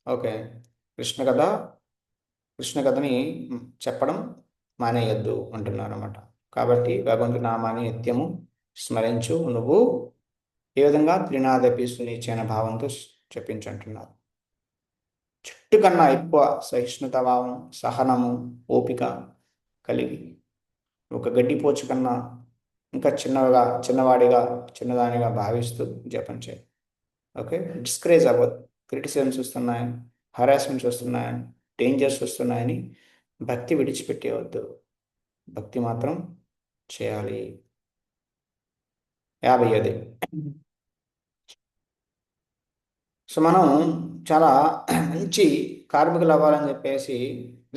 ఓకే, కృష్ణ కథ కృష్ణ కథని చెప్పడం మానేయద్దు అంటున్నారు అనమాట. కాబట్టి భగవంతు నామాన్ని నిత్యము స్మరించు. నువ్వు ఏ విధంగా త్రినాదపి సునిచైన భావంతో చెప్పించంటున్నారు. చెట్టు కన్నా ఎక్కువ సహిష్ణుత భావం, సహనము, ఓపిక కలిగి ఒక గడ్డిపోచు కన్నా ఇంకా చిన్నదానిగా భావిస్తూ జపం చేయి. ఓకే, డిస్కరేజ్ అవ్వదు. క్రిటిసిజమ్స్ వస్తున్నాయి, హరాస్మెంట్స్ వస్తున్నాయి, డేంజర్స్ వస్తున్నాయని భక్తి విడిచిపెట్టేవద్దు. భక్తి మాత్రం చేయాలి. 50. సో మనం చాలా మంచి కార్మికులు అవ్వాలని చెప్పేసి,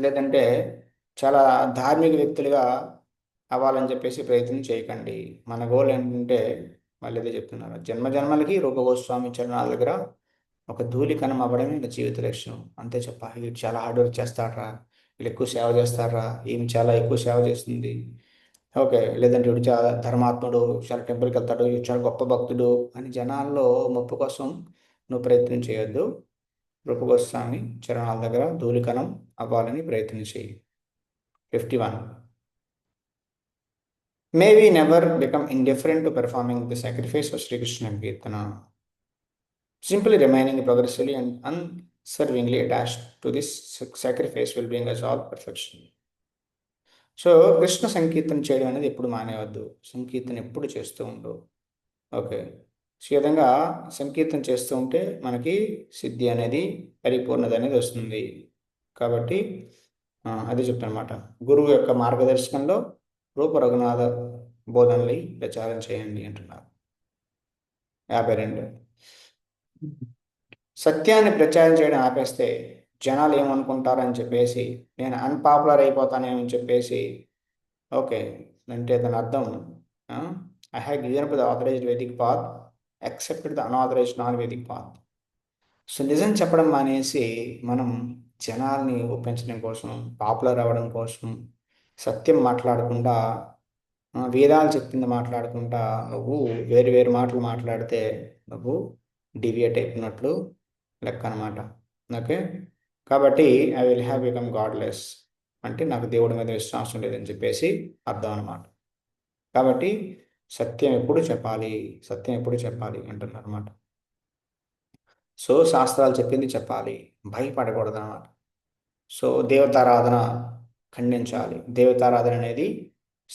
లేదంటే చాలా ధార్మిక వ్యక్తులుగా అవ్వాలని చెప్పేసి ప్రయత్నం చేయకండి. మన గోల్ ఏంటంటే మళ్ళీ ఇదే చెప్తున్నారు, జన్మలకి రూపగోస్వామి చరణాల దగ్గర ఒక ధూళికణం అవ్వడమే నా జీవిత లక్ష్యం. అంతే చెప్ప. వీడు చాలా హార్డ్ వర్క్ చేస్తాడ్రా, వీళ్ళు ఎక్కువ సేవ చేస్తాడ్రా, ఈమె చాలా ఎక్కువ సేవ చేస్తుంది, ఓకే, లేదంటే వీడు చాలా ధర్మాత్ముడు, చాలా టెంపుల్కి వెళ్తాడు, వీడు చాలా గొప్ప భక్తుడు అని జనాల్లో మొప్పు కోసం నువ్వు ప్రయత్నం చేయొద్దు. రూపగోస్వామి చరణాల దగ్గర ధూళికణం అవ్వాలని ప్రయత్నం చేయి. 51. May we never become indifferent to performing the sacrifice of Sri Krishna Kirtana, simply remaining progressively and unswervingly attached to this sacrifice will bring us all perfection. So Krishna సంకీర్తన చేయడం అనేది ఎప్పుడు మానేవద్దు. సంకీర్తన ఎప్పుడు చేస్తూ ఉండు. ఓకే, ఈ విధంగా సంకీర్తన చేస్తూ ఉంటే మనకి సిద్ధి అనేది, పరిపూర్ణత అనేది వస్తుంది. కాబట్టి అది చెప్తానమాట. గురువు యొక్క మార్గదర్శకంలో రూప రఘునాథ బోధనలు ప్రచారం చేయండి అంటున్నారు. 52. సత్యాన్ని ప్రచారం చేయడం ఆపేస్తే జనాలు ఏమనుకుంటారని చెప్పేసి, నేను అన్పాపులర్ అయిపోతానేమని చెప్పేసి, ఓకే, అంటే దాని అర్థం I have given up the authorized Vedic path, accepted the unauthorized non Vedic path. So నిజం చెప్పడం మానేసి మనం జనాల్ని ఒప్పించడం కోసం, పాపులర్ అవ్వడం కోసం సత్యం మాట్లాడకుండా, వేదాలు చెప్పింది మాట్లాడకుండా నువ్వు వేరు వేరు మాటలు మాట్లాడితే నువ్వు డివియేట్ అయిపోయినట్లు లెక్క అనమాట. ఓకే, కాబట్టి I will have become godless అంటే నాకు దేవుడి మీద విశ్వాసం లేదని చెప్పేసి అర్థం అన్నమాట. కాబట్టి సత్యం ఎప్పుడు చెప్పాలి, సత్యం ఎప్పుడు చెప్పాలి అంటున్నారు అనమాట. సో శాస్త్రాలు చెప్పింది చెప్పాలి, భయపడకూడదు అన్నమాట. సో దేవతారాధన ఖండించాలి. దేవతారాధన అనేది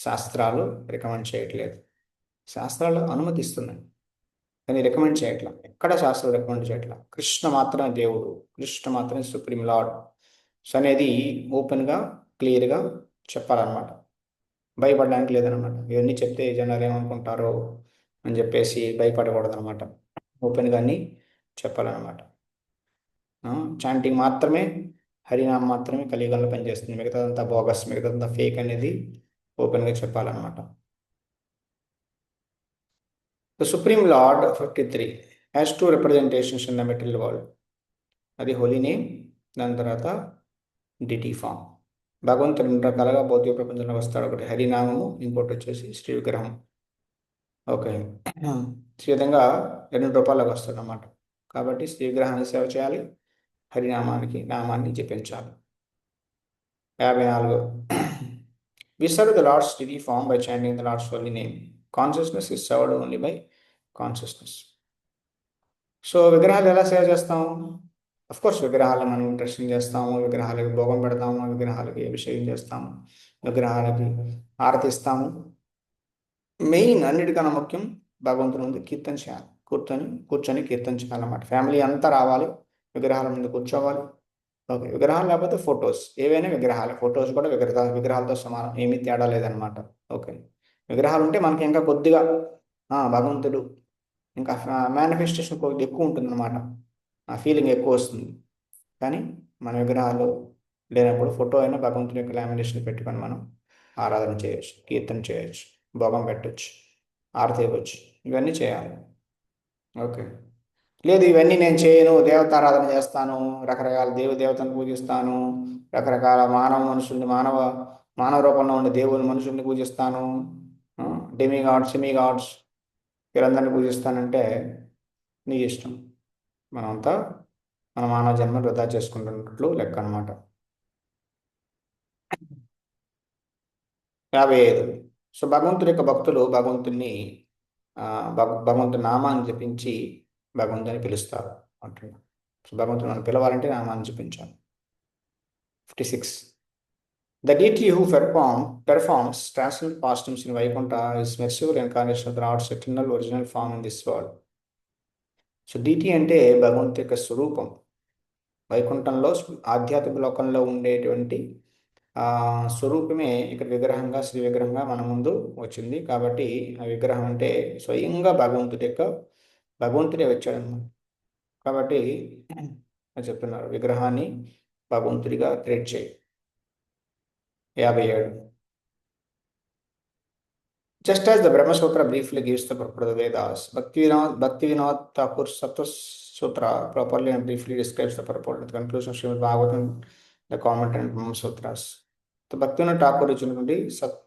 శాస్త్రాలు రికమెండ్ చేయట్లేదు, శాస్త్రాలు అనుమతిస్తున్నాయి కానీ రికమెండ్ చేయట్లా. ఎక్కడ శాస్త్రాలు రికమెండ్ చేయట్లా. కృష్ణ మాత్రమే దేవుడు, కృష్ణ మాత్రమే సుప్రీం లార్డ్ సో అనేది ఓపెన్గా క్లియర్గా చెప్పాలన్నమాట. భయపడడానికి లేదనమాట. ఇవన్నీ చెప్తే జనాలు ఏమనుకుంటారో అని చెప్పేసి భయపడకూడదు అనమాట. ఓపెన్గా అన్నీ చెప్పాలన్నమాట. చాంటింగ్ మాత్రమే, హరినామం మాత్రమే కలియుగంలో పనిచేస్తుంది, మిగతాదంతా బోగస్, మిగతాదంతా ఫేక్ అనేది ఓపెన్గా చెప్పాలన్నమాట. The supreme Lord 53 has two representations in the material world. అది హోలీ నేమ్, దాని తర్వాత డిటీ ఫామ్. భగవంతుడు రెండు రకాలుగా భౌతిక ప్రపంచంలో వస్తాడు. ఒకటి హరినామము, ఇంకోటి వచ్చేసి శ్రీ విగ్రహం. ఓకే, ఈ విధంగా రెండు రూపాయలకు వస్తాడు అన్నమాట. కాబట్టి శ్రీ విగ్రహాన్ని సేవ చేయాలి, హరినామానికి నామాన్ని జపించాలి. 54 We serve the Lord's deity form by chanting the Lord's holy name. Consciousness is served only by consciousness. So విగ్రహాలు ఎలా సేవ చేస్తాం? అఫ్ కోర్స్ విగ్రహాలను మనం దర్శనం చేస్తాము, విగ్రహాలకి భోగం పెడతాము, విగ్రహాలకి అభిషేకం చేస్తాము, విగ్రహాలకి ఆరతిస్తాము. మెయిన్ అన్నిటికన్నా ముఖ్యం భగవంతుని ముందు కీర్తన చేయాలి. కూర్చొని కీర్తన చేయాలన్నమాట. ఫ్యామిలీ అంతా రావాలి, విగ్రహాల ముందు కూర్చోవాలి. ఓకే, విగ్రహాలు లేకపోతే ఫొటోస్, ఏవైనా విగ్రహాలు, ఫొటోస్ కూడా విగ్రహాలతో సమానం, ఏమీ తేడా లేదనమాట. ఓకే, విగ్రహాలు ఉంటే మనకి ఇంకా కొద్దిగా భగవంతుడు ఇంకా మేనిఫెస్టేషన్ కొద్దిగా ఎక్కువ ఉంటుందన్నమాట, ఆ ఫీలింగ్ ఎక్కువ వస్తుంది. కానీ మన విగ్రహాలు లేనప్పుడు ఫోటో అయినా భగవంతుని యొక్క లామినేషన్ పెట్టుకొని మనం ఆరాధన చేయొచ్చు, కీర్తన చేయొచ్చు, భోగం పెట్టచ్చు, ఆరతి ఇవ్వచ్చు, ఇవన్నీ చేయాలి. ఓకే, లేదు ఇవన్నీ నేను చేయను, దేవతారాధన చేస్తాను, రకరకాల దేవతలను పూజిస్తాను, రకరకాల మానవ రూపంలో ఉండే దేవుని మనుషుల్ని పూజిస్తాను, డెమి గాడ్స్, సెమీ గాడ్స్ వీరందరినీ పూజిస్తానంటే నీ ఇష్టం. మనమంతా మన మానవ జన్మ వృధా చేసుకుంటున్నట్లు లెక్క అనమాట. 55 సో భగవంతుడి యొక్క భక్తులు భగవంతుని నామాన్ని జపించి భగవంతుని పిలుస్తారు అంటున్నాడు. సో భగవంతుని మనం పిలవాలంటే నామాన్ని జపించాలి. 56 The deity who performs transcendental pastimes in Vaikuntha is merciful incarnation of the Lord's eternal original form in this world. So deity అంటే భగవంతు యొక్క స్వరూపం. వైకుంఠంలో ఆధ్యాత్మిక లోకంలో ఉండేటువంటి స్వరూపమే ఇక్కడ విగ్రహంగా, శ్రీ విగ్రహంగా మన ముందు వచ్చింది. కాబట్టి ఆ విగ్రహం అంటే స్వయంగా భగవంతుడే వచ్చాడన్నమాట. కాబట్టి చెప్తున్నారు విగ్రహాన్ని భగవంతుడిగా ట్రీట్ చేయి. 57 Just as the Brahma Sutra briefly gives the purport of the Vedas, Bhaktivinoda Thakur Sattva Sutra properly and briefly describes the purport at the conclusion of Srimad Bhagavatam, the commentary and Brahma Sutras. భక్తివినోద Thakur ఇచ్చినటువంటి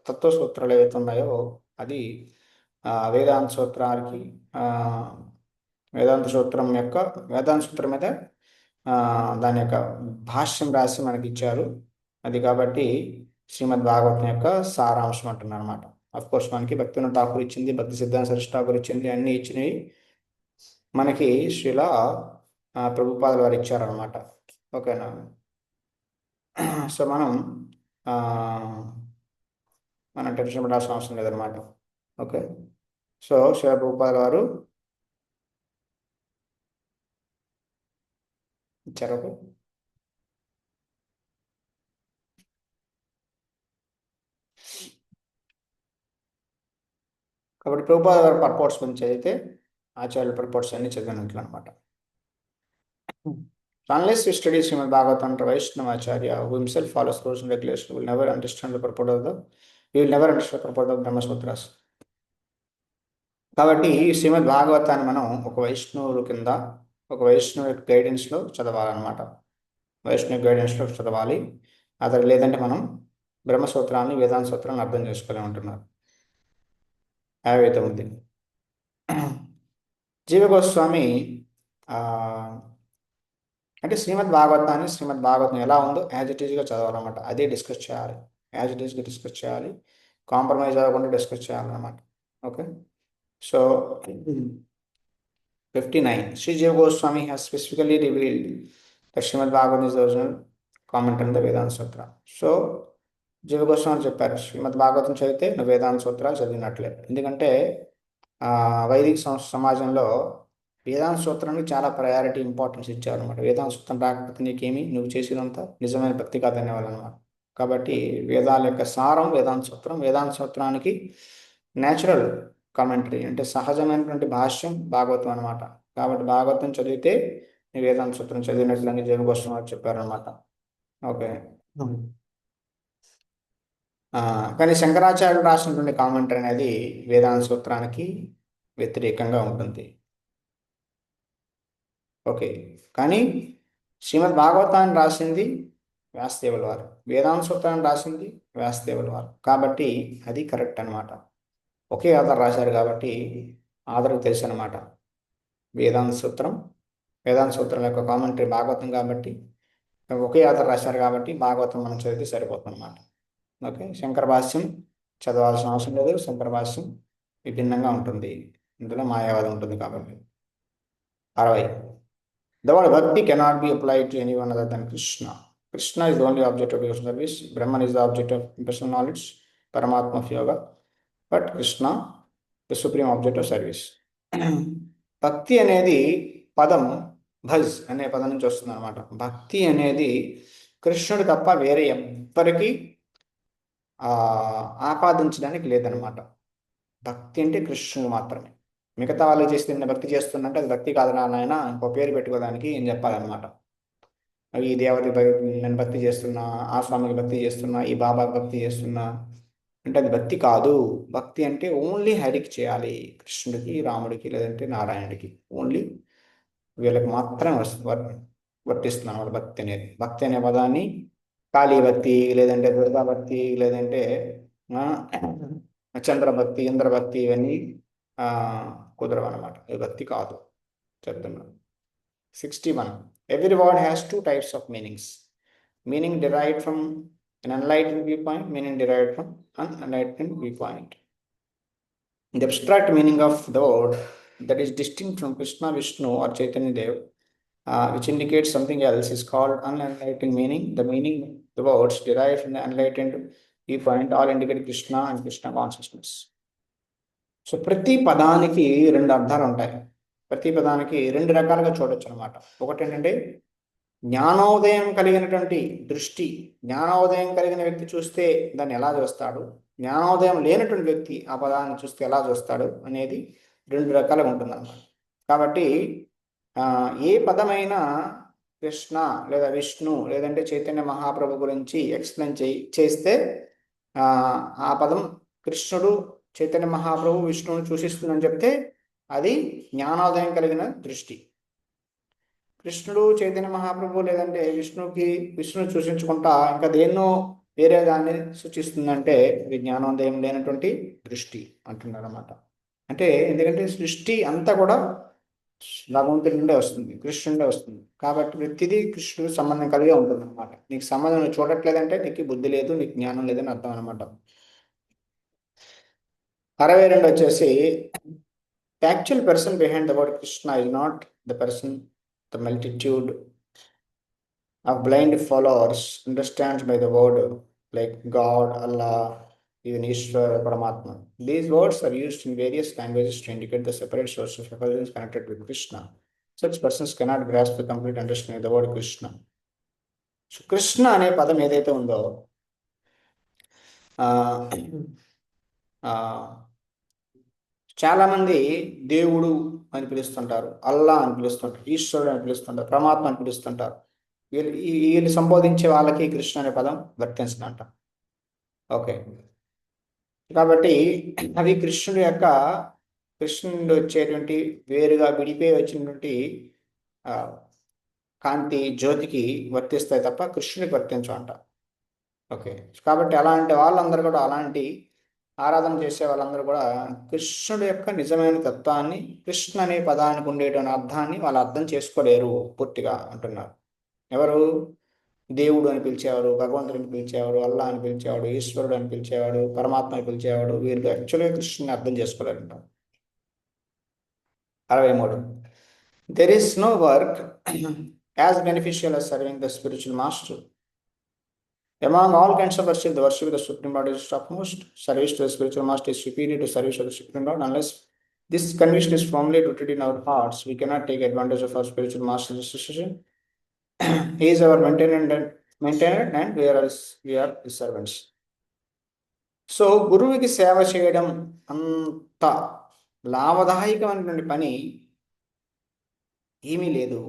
తత్వ సూత్రాలు ఏవైతే ఉన్నాయో అది వేదాంత సూత్రానికి వేదాంత సూత్రం మీద దాని యొక్క భాష్యం రాసి మనకి ఇచ్చారు. అది కాబట్టి శ్రీమద్ భాగవతం యొక్క సారాంశం అంటున్నారు అనమాట. అఫ్ కోర్స్ మనకి భక్తివినోద ఠాకూర్ ఇచ్చింది, భక్తి సిద్ధాంత సరస్వతి ఠాకూర్ ఇచ్చింది, అన్నీ ఇచ్చినవి మనకి శ్రీల ప్రభుపాదుల వారు ఇచ్చారనమాట. ఓకేనా? సో మనం టెన్షన్ పడాల్సిన అవసరం లేదనమాట. ఓకే, సో శ్రీల ప్రభుపాదుల వారు ఇచ్చారు. ఓకే, కాబట్టి ప్రభుపాద వారి పర్పోర్ట్స్ గురించి చదివితే ఆచార్యుల పర్పోర్ట్స్ అన్ని చదివినట్లు అనమాట. Unless you study Srimad Bhagavatam under Vaishnava Acharya, who himself follows rules and regulations, you will never understand the purport of Brahma Sutras. కాబట్టి శ్రీమద్ భాగవతాన్ని మనం ఒక వైష్ణవుల కింద, ఒక వైష్ణవ గైడెన్స్లో చదవాలన్నమాట. వైష్ణవ గైడెన్స్లో చదవాలి. అదే లేదంటే మనం బ్రహ్మసూత్రాన్ని, వేదాంత సూత్రాన్ని అర్థం చేసుకోలేమంటున్నారు. 59 జీవ గోస్వామి అంటే శ్రీమద్ భాగవతాన్ని శ్రీమద్ భాగవతం ఎలా ఉందో యాజ్ ఇట్ ఈస్గా చదవాలన్నమాట. అదే డిస్కస్ చేయాలి, యాజ్ ఇట్ ఈస్గా డిస్కస్ చేయాలి, కాంప్రమైజ్ అవ్వకుండా డిస్కస్ చేయాలన్నమాట. Okay. So 59, Sri Jiva Goswami has specifically revealed that Srimad Bhagavatam is the original comment on the Vedanta Sutra. So జీవ గోస్వామి చెప్పారు, శ్రీమద్ భాగవతం చదివితే నువ్వు వేదాంత సూత్రాలు చదివినట్లే. ఎందుకంటే వైదిక సమాజంలో వేదాంత సూత్రానికి చాలా ప్రయారిటీ, ఇంపార్టెన్స్ ఇచ్చారు అనమాట. వేదాంత సూత్రం రాకపోతే నీకేమి, నువ్వు చేసేదంతా నిజమైన భక్తి కాదనే వాళ్ళు అనమాట. కాబట్టి వేదాల యొక్క సారం వేదాంత సూత్రం, వేదాంత సూత్రానికి న్యాచురల్ కామెంటరీ అంటే సహజమైనటువంటి భాష్యం భాగవతం అనమాట. కాబట్టి భాగవతం చదివితే నీ వేదాంత సూత్రం చదివినట్లని జీవ గోస్వామి వారు చెప్పారనమాట. ఓకే. కానీ శంకరాచార్యులు రాసినటువంటి కామెంటరీ అనేది వేదాంత సూత్రానికి వ్యతిరేకంగా ఉంటుంది. ఓకే. కానీ శ్రీమద్ భాగవతాన్ని రాసింది వ్యాసదేవుల వారు, వేదాంత సూత్రాన్ని రాసింది వ్యాసదేవుల వారు. కాబట్టి అది కరెక్ట్ అనమాట. ఒకే ఆధార్ రాశారు కాబట్టి ఆధార్ తెలుసు అనమాట. వేదాంత సూత్రం యొక్క కామెంటరీ భాగవతం కాబట్టి ఒకే ఆధార్ రాశారు కాబట్టి భాగవతం మనం చదివితే సరిపోతుంది అనమాట. ఓకే. శంకర భాష్యం చదవాల్సిన అవసరం లేదు. శంకర భాష్యం విభిన్నంగా ఉంటుంది, ఇందులో మాయావాదం ఉంటుంది కాబట్టి. 60, the word bhakti cannot be applied to anyone other than Krishna. Krishna is the only object of devotional service. Brahman is the object of impersonal knowledge, Paramatma of yoga, but Krishna the supreme object of service. భక్తి అనేది పదం భజ్ అనే పదం నుంచి వస్తుంది అనమాట. భక్తి అనేది కృష్ణుడు తప్ప వేరే ఎవ్వరికి ఆపాదించడానికి లేదనమాట. భక్తి అంటే కృష్ణుడు మాత్రమే. మిగతా వాళ్ళు చేస్తే నేను భక్తి చేస్తున్నంటే అది భక్తి కాదు నాయన, ఇంకో పేరు పెట్టుకోవడానికి ఏం చెప్పాలన్నమాట. ఈ దేవతకి నేను భక్తి చేస్తున్నా, ఆ స్వామికి భక్తి చేస్తున్నా, ఈ బాబాకి భక్తి చేస్తున్నా అంటే అది భక్తి కాదు. భక్తి అంటే ఓన్లీ హరికి చేయాలి, కృష్ణుడికి, రాముడికి, లేదంటే నారాయణుడికి, ఓన్లీ వీళ్ళకి మాత్రం వర్తిస్తున్నాను వాళ్ళ భక్తి అనేది. భక్తి అనే పదాన్ని కాళీ భక్తి, లేదంటే దుర్గా భక్తి, లేదంటే చంద్రభక్తి, ఇంద్రభక్తి ఇవన్నీ కుదరవు అనమాట. ఇది భక్తి కాదు చెప్తున్నాను. 61, every word has two types of meanings. Meaning derived from an enlightened viewpoint, meaning derived from unenlightened viewpoint. The abstract meaning of the word that is distinct from Krishna, Vishnu or Chaitanya Dev, which indicates something else, is called unenlightened meaning. The meaning, the words derived from the enlightened viewpoint all indicate Krishna and Krishna consciousness. So ప్రతి పదానికి రెండు అర్థాలు ఉంటాయి. ప్రతి పదానికి రెండు రకాలుగా చూడొచ్చు అనమాట. ఒకటి ఏంటంటే జ్ఞానోదయం కలిగినటువంటి దృష్టి, జ్ఞానోదయం కలిగిన వ్యక్తి చూస్తే దాన్ని ఎలా చూస్తాడు, జ్ఞానోదయం లేనటువంటి వ్యక్తి ఆ పదాన్ని చూస్తే ఎలా చూస్తాడు అనేది రెండు రకాలుగా ఉంటుందన్నమాట. కాబట్టి ఏ పదమైనా కృష్ణ లేదా విష్ణు లేదంటే చైతన్య మహాప్రభు గురించి ఎక్స్ప్లెయిన్ చేస్తే ఆ పదం కృష్ణుడు, చైతన్య మహాప్రభు, విష్ణువుని సూచిస్తుందని చెప్తే అది జ్ఞానోదయం కలిగిన దృష్టి. కృష్ణుడు, చైతన్య మహాప్రభు లేదంటే విష్ణుని సూచించుకుంటా ఇంకా దేన్నో వేరే దాన్ని సూచిస్తుందంటే అది జ్ఞానోదయం లేనటువంటి దృష్టి అంటున్నారు అన్నమాట. అంటే ఎందుకంటే సృష్టి అంతా కూడా భగవంతుడి నుండే వస్తుంది, కృష్ణుడే వస్తుంది. కాబట్టి ప్రతిదీ కృష్ణుడికి సంబంధం కలిగే ఉంటుంది అనమాట. నీకు సంబంధం చూడట్లేదంటే నీకు బుద్ధి లేదు, నీకు జ్ఞానం లేదని అర్థం అనమాట. 62 వచ్చేసి the actual person behind the word Krishna is not the person the multitude of blind followers understands by the word like God, Allah, even Ishvara, Paramatma. These words are used in various languages to indicate the separate source of effulgence connected with Krishna. Such persons cannot grasp the complete understanding of the word Krishna. So Krishna అనే పదం ఏదైతే ఉందో చాలామంది దేవుడు అని పిలుస్తుంటారు, అల్లా అని పిలుస్తుంటారు, ఈశ్వరుడు అని పిలుస్తుంటారు, పరమాత్మ అని పిలుస్తుంటారు. వీళ్ళు సంబోధించే వాళ్ళకి కృష్ణ అనే పదం వర్తించదంట. ఓకే. కాబట్టి అవి కృష్ణుడి వచ్చేటువంటి వేరుగా విడిపోయి వచ్చినటువంటి కాంతి జ్యోతికి వర్తిస్తాయి తప్ప కృష్ణుడికి వర్తించవంట. ఓకే. కాబట్టి అలాంటి వాళ్ళందరూ కూడా, అలాంటి ఆరాధన చేసే వాళ్ళందరూ కూడా కృష్ణుడి యొక్క నిజమైన తత్వాన్ని, కృష్ణ అనే పదానికి ఉండేటువంటి అర్థాన్ని వాళ్ళు అర్థం చేసుకోలేరు పూర్తిగా అంటున్నారు. ఎవరు? దేవుడు అని పిలిచేవాడు, భగవంతుడిని పిలిచేవాడు, అల్లా అని పిలిచేవాడు, ఈశ్వరుడు అని పిలిచేవాడు, పరమాత్మ అని పిలిచేవాడు. వీళ్ళు యాక్చువల్గా కృష్ణుని అర్థం చేసుకోలేరంట. 63. There is no work as beneficial as serving the spiritual master. Among all kinds of worship, the worship of the Supreme Lord is topmost. Service to the spiritual master is superior to service of the Supreme Lord. Unless this conviction is firmly rooted in our hearts, we cannot take advantage of our spiritual master's association. He is our maintainer and we are his servants. So గురువుకి సేవ చేయడం అంత లాభదాయకమైనటువంటి పని ఏమీ లేదు,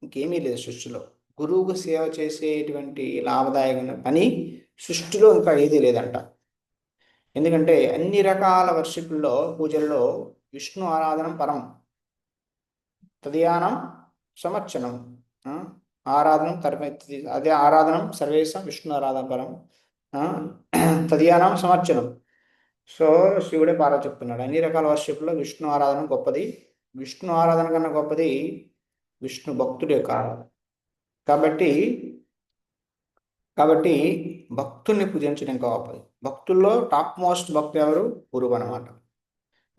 ఇంకేమీ లేదు సృష్టిలో. గురువుకు సేవ చేసేటువంటి లాభదాయకమైన పని సృష్టిలో ఇంకా ఏదీ లేదంట. ఎందుకంటే అన్ని రకాల వర్షిపుల్లో, పూజల్లో విష్ణు ఆరాధనం పరం, తదియానం సమర్చనం, ఆరాధనం అదే ఆరాధనం సర్వేశం విష్ణు ఆరాధన పరం, తదియానం సమర్చనం. సో శివుడే పార్వతి చెప్తున్నాడు, అన్ని రకాల వర్షిపుల్లో విష్ణు ఆరాధన గొప్పది, విష్ణు ఆరాధన కన్నా గొప్పది విష్ణు భక్తుడి యొక్క ఆరాధన. కాబట్టి భక్తుల్ని పూజించడం గొప్పది. భక్తుల్లో టాప్ మోస్ట్ భక్తులు ఎవరు? గురువు అనమాట.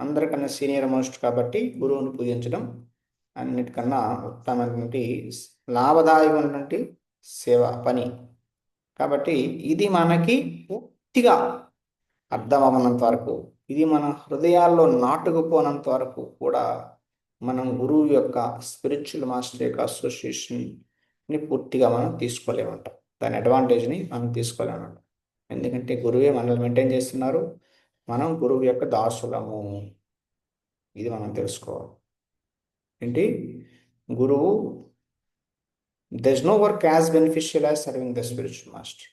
అందరికన్నా సీనియర్ మోస్ట్ కాబట్టి గురువుని పూజించడం అన్నిటికన్నా ఉత్తమమైనటువంటి లాభదాయకమైనటువంటి సేవ పని. కాబట్టి ఇది మనకి పూర్తిగా అర్థం అవ్వనంత వరకు, ఇది మన హృదయాల్లో నాటుకుపోనంత వరకు కూడా మనం గురువు యొక్క స్పిరిచువల్ మాస్టర్ యొక్క అసోసియేషన్ని పూర్తిగా మనం తీసుకోలేమంట. దాని అడ్వాంటేజ్ని మనం తీసుకోలేమంట. ఎందుకంటే గురువే మనల్ని మెయింటైన్ చేస్తున్నారు, మనం గురువు యొక్క దాసులము. ఇది మనం తెలుసుకోవాలి. ఏంటి? గురువు, there is no work as beneficial as serving the spiritual master.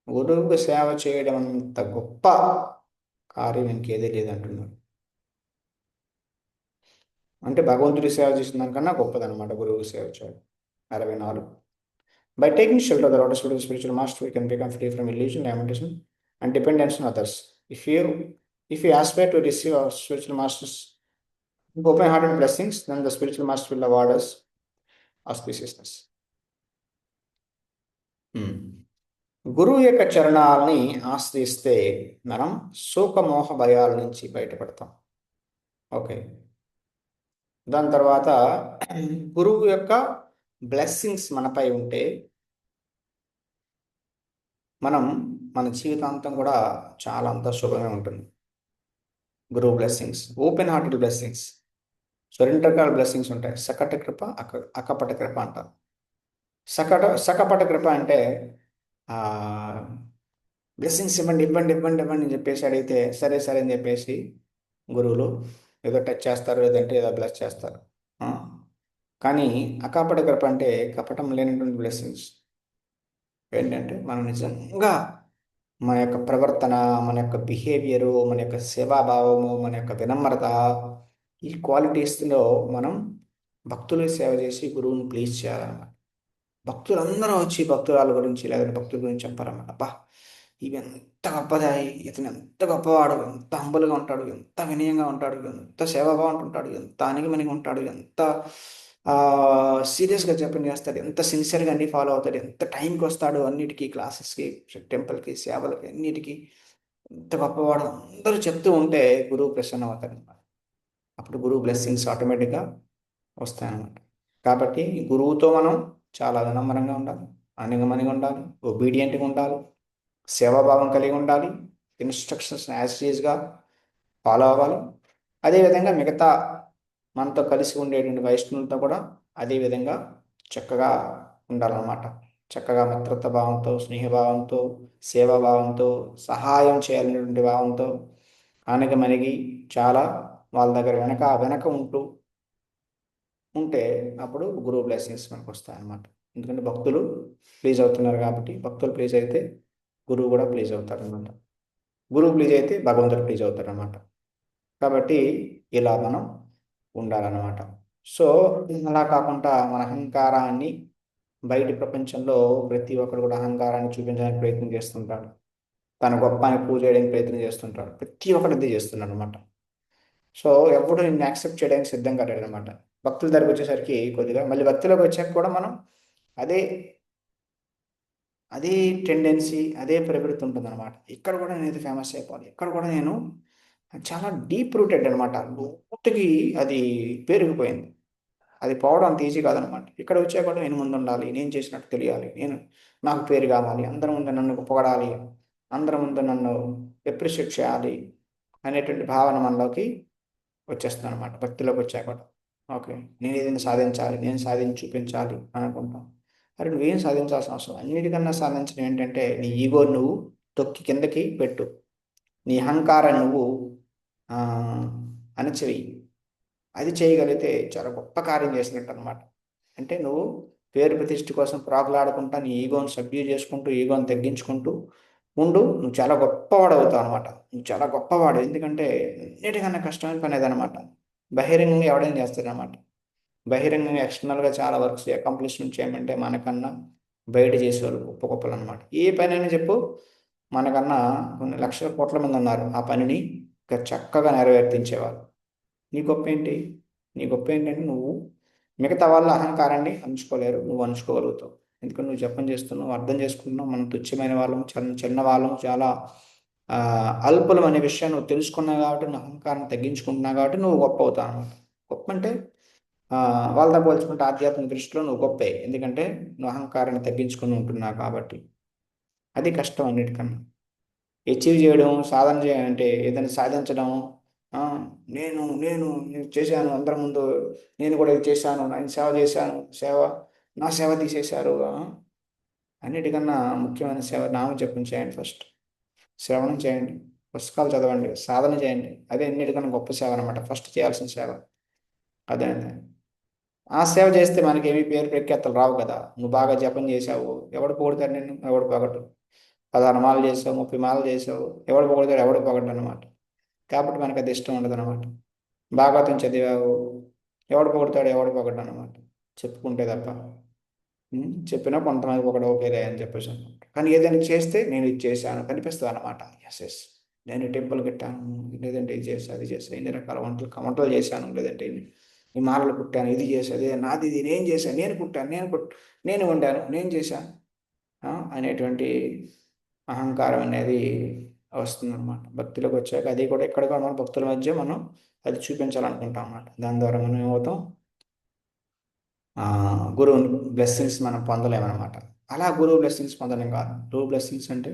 గురువుకు సేవ చేయడం అంత గొప్ప కార్యం ఇంకేదీ లేదంటున్నారు. అంటే భగవంతుడి సేవ చేసిన దానికన్నా గొప్పదన్నమాట గురువుకి సేవ చేయడం. 64. By taking shelter of the lotus feet of the spiritual master, we can become free from illusion, lamentation, and dependence on others. If you aspire to receive our spiritual master's open-hearted blessings, then the spiritual master will award us auspiciousness. గురువు యొక్క చరణాలని ఆశ్రయిస్తే మనం శోకమోహ భయాల నుంచి బయటపడతాం. ఓకే, దాని తర్వాత గురువు యొక్క బ్లెస్సింగ్స్ మనపై ఉంటే మన జీవితాంతం కూడా చాలా అంత శుభమే ఉంటుంది. గురువు blessings, open hearted blessings. So 2 రకాల బ్లెస్సింగ్స్ ఉంటాయి, సకట కృప, అకపట కృప అంటారు. సకపట కృప అంటే బ్లెస్సింగ్స్ ఇవ్వండి ఇవ్వండి ఇవ్వండి ఇవ్వండి అని చెప్పేసి అడిగితే సరే సరే అని చెప్పేసి గురువులు ఏదో టచ్ చేస్తారు, లేదంటే ఏదో బ్లెస్ చేస్తారు. కానీ అకపట కృప అంటే కపటం లేనటువంటి బ్లెస్సింగ్స్. ఏంటంటే మనం నిజంగా మన యొక్క ప్రవర్తన, మన యొక్క బిహేవియరు, మన యొక్క సేవాభావము, మన యొక్క వినమ్రత, ఈ క్వాలిటీస్లో మనం భక్తులకు సేవ చేసి గురువుని ప్లీజ్ చేయాలన్నమాట. భక్తులందరూ వచ్చి భక్తురాల గురించి లేదంటే భక్తుల గురించి చెప్పారన్నమాట. అబ్బా ఇవి ఎంత గొప్పదాయి, ఇతను ఎంత గొప్పవాడు, ఎంత హంబుల్గా ఉంటాడు, ఎంత వినయంగా ఉంటాడు, ఎంత సేవాభావం ఉంటాడు, ఎంత అణిగిమణిగి ఉంటాడు, ఎంత సీరియస్గా చెప్పని చేస్తాడు, ఎంత సిన్సియర్గా అన్ని ఫాలో అవుతాడు, ఎంత టైంకి వస్తాడు అన్నిటికీ, క్లాసెస్కి, టెంపుల్కి, సేవలకి, అన్నిటికీ ఎంత గొప్పవాడు అందరూ చెప్తూ ఉంటే గురువు ప్రసన్నం అవుతాడు అనమాట. అప్పుడు గురువు బ్లెస్సింగ్స్ ఆటోమేటిక్గా వస్తాయన్నమాట. కాబట్టి గురువుతో మనం చాలా వినమ్రంగా ఉండాలి, అణిగిమణిగి ఉండాలి, ఒబీడియంట్గా ఉండాలి, సేవాభావం కలిగి ఉండాలి, ఇన్స్ట్రక్షన్స్ యాజ్గా ఫాలో అవ్వాలి. అదేవిధంగా మిగతా మనతో కలిసి ఉండేటువంటి వైష్ణవులతో కూడా అదేవిధంగా చక్కగా ఉండాలన్నమాట. చక్కగా మిత్రత్వ భావంతో, స్నేహభావంతో, సేవాభావంతో, సహాయం చేయాలనేటువంటి భావంతో అణిగిమణిగి చాలా వాళ్ళ దగ్గర వెనక ఉంటే అప్పుడు గురువు బ్లెస్సింగ్స్ మనకు వస్తాయన్నమాట. ఎందుకంటే భక్తులు ప్లీజ్ అవుతున్నారు కాబట్టి, భక్తులు ప్లీజ్ అయితే గురువు కూడా ప్లీజ్ అవుతారనమాట. గురువు ప్లీజ్ అయితే భగవంతుడు ప్లీజ్ అవుతారనమాట. కాబట్టి ఇలా మనం ఉండాలన్నమాట. సో అలా కాకుండా మన అహంకారాన్ని బయటి ప్రపంచంలో ప్రతి ఒక్కరు కూడా అహంకారాన్ని చూపించడానికి ప్రయత్నం చేస్తుంటాడు, తన గొప్ప అని ప్రూవ్ చేయడానికి ప్రయత్నం చేస్తుంటాడు. ప్రతి ఒక్కరు ఇది చేస్తున్నాడు అనమాట. సో ఎప్పుడు నిన్ను యాక్సెప్ట్ చేయడానికి సిద్ధంగా లేడు అనమాట. భక్తుల దగ్గరికి వచ్చేసరికి కొద్దిగా, మళ్ళీ భక్తిలోకి వచ్చాక కూడా మనం అదే అదే టెండెన్సీ, అదే ప్రవృత్తి ఉంటుందన్నమాట. ఇక్కడ కూడా నేను ఫేమస్ అయిపోవాలి, ఇక్కడ కూడా నేను చాలా డీప్ రూటెడ్ అనమాట. లోతుకి అది పేరుకుపోయింది. అది పోవడం అంత ఈజీ కాదనమాట. ఇక్కడ వచ్చాక కూడా నేను ముందుండాలి, నేను చేసినట్టు తెలియాలి, నాకు పేరు కావాలి, అందరి ముందు నన్ను పొగడాలి, అందరి ముందు నన్ను ఎప్రిషియేట్ చేయాలి అనేటువంటి భావన మనలోకి వచ్చేస్తుంది అనమాట. భక్తిలోకి వచ్చాక కూడా ఓకే, నేను ఏదైనా సాధించాలి, నేను సాధించి చూపించాలి అని అనుకుంటాం. అరే నువ్వేం సాధించాల్సిన అవసరం, అన్నిటికన్నా సాధించడం ఏంటంటే నీ ఈగో నువ్వు తొక్కి కిందకి పెట్టు, నీ అహంకారం నువ్వు ఆ, అణచివేయి. అది చేయగలిగితే చాలా గొప్ప కార్యం చేసినట్టు అనమాట. అంటే నువ్వు పేరు ప్రతిష్ఠ కోసం ప్రాకులాడుకుంటా నీ ఈగోని సబ్డ్యూ చేసుకుంటూ, ఈగోని తగ్గించుకుంటూ ఉండు, నువ్వు చాలా గొప్పవాడు అవుతావు అనమాట. నువ్వు చాలా గొప్పవాడు, ఎందుకంటే అన్నిటికన్నా కష్టమైన పని అదనమాట. బహిరంగంగా ఎవడైనా చేస్తాడనమాట. బహిరంగంగా ఎక్స్టర్నల్గా చాలా వర్క్స్ అకాంప్లిష్మెంట్ చేయమంటే మనకన్నా బయట చేసేవాళ్ళు గొప్ప గొప్పలు అనమాట. ఏ పని అయినా చెప్పు, మనకన్నా కొన్ని లక్షల కోట్ల మంది ఉన్నారు ఆ పనిని ఇంకా చక్కగా నెరవేర్తించేవాళ్ళు. నీ గొప్ప ఏంటి? నీ గొప్ప ఏంటంటే నువ్వు మిగతా వాళ్ళ అహంకారాన్ని అంచుకోలేరు, నువ్వు అంచుకోగలుగుతావు. ఎందుకంటే నువ్వు జపం చేస్తున్నావు, అర్థం చేసుకుంటున్నావు, మనం తుచ్చమైన వాళ్ళం, చిన్న చిన్న వాళ్ళం, చాలా అల్పులం అనే విషయాన్ని నువ్వు తెలుసుకున్నావు కాబట్టి, నువ్వు అహంకారం తగ్గించుకుంటున్నావు కాబట్టి నువ్వు గొప్ప అవుతావు అనమాట. గొప్ప అంటే వాళ్ళతో పోల్చుకుంటే ఆధ్యాత్మిక దృష్టిలో నువ్వు గొప్పే, ఎందుకంటే నువ్వు అహంకారాన్ని తగ్గించుకుని ఉంటున్నావు కాబట్టి. అది కష్టం అన్నిటికన్నా. అచీవ్ చేయడం, సాధన చేయడం అంటే ఏదైనా సాధించడం. ఆ, నేను చేశాను అందరి ముందు, నేను కూడా ఇది చేశాను, నేను సేవ చేశాను, నా సేవ తీసేశారు. అన్నిటికన్నా ముఖ్యమైన సేవ నామం జపం చేయండి. ఫస్ట్ శ్రవణం చేయండి, పుస్తకాలు చదవండి, సాధన చేయండి. అదే అన్నిటికన్నా గొప్ప సేవ అనమాట. ఫస్ట్ చేయాల్సిన సేవ అదే. ఆ సేవ చేస్తే మనకేమీ పేరు ప్రఖ్యాతలు రావు కదా. నువ్వు బాగా జపం చేశావు, ఎవడు పొగుడతాడు నిన్ను? ఎవడు పొగడు. 16 మాలలు చేసావు, 30 మాలలు చేసావు, ఎవడు పొగుడతాడు? ఎవడు పొగడు అనమాట. కాబట్టి మనకు అది ఇష్టం ఉండదు అనమాట. భాగవతం చదివావు, ఎవడు పొగుడతాడు? ఎవడు పొగడు అనమాట. చెప్పుకుంటే తప్ప. చెప్పినా కొంతమంది ఒకడు ఓకేలే అని చెప్పేసి అనుకుంటారు. కానీ ఏదైనా చేస్తే నేను ఇది చేశాను కనిపిస్తుంది అనమాట. ఎస్ ఎస్, నేను టెంపుల్ కట్టాను, లేదంటే ఇది చేశాను, అది చేశాను, ఎన్ని రకాల వంటలు చేశాను, లేదంటే ఈ మాలలు కుట్టాను, ఇది చేశాను, ఇది నాది, ఇది నేను చేశాను, నేను కుట్టాను, నేను వండాను, నేను చేశాను అనేటువంటి అహంకారం అనేది వస్తుందన్నమాట. భక్తిలోకి వచ్చాక అది కూడా ఇక్కడ కూడా మన భక్తుల మధ్య మనం అది చూపించాలనుకుంటాం అన్నమాట. దాని ద్వారా మనం ఏమవుతాం, గురువు బ్లెస్సింగ్స్ మనం పొందలేమన్నమాట. అలా గురువు బ్లెస్సింగ్స్ పొందలేం కాదు. గురువు బ్లెస్సింగ్స్ అంటే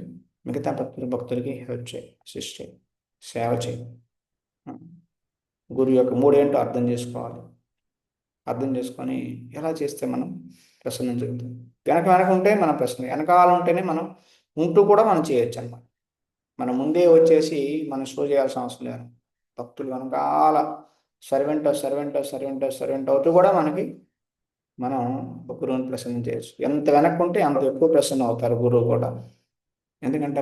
మిగతా భక్తులకి హెల్ప్ చేయి, అసిస్ట్ చేయి, సేవ చేయి. గురువు యొక్క మూడేంటో అర్థం చేసుకోవాలి. అర్థం చేసుకొని ఎలా చేస్తే మనం ప్రసన్నం జరుగుతుంది. వెనక ఉంటే మనం ప్రసన్నం, వెనకాల ఉంటేనే మనం ఉంటూ కూడా మనం చేయొచ్చు అన్నమాట. మనం ముందే వచ్చేసి మనం షో చేయాల్సిన అవసరం లేదు. భక్తులు వెనకాల సర్వెంట్ అవుతూ కూడా మనం గురువుని ప్రసన్నం చేయొచ్చు. ఎంత వెనక్కి ఉంటే అంత ఎక్కువ ప్రసన్నం అవుతారు గురువు కూడా. ఎందుకంటే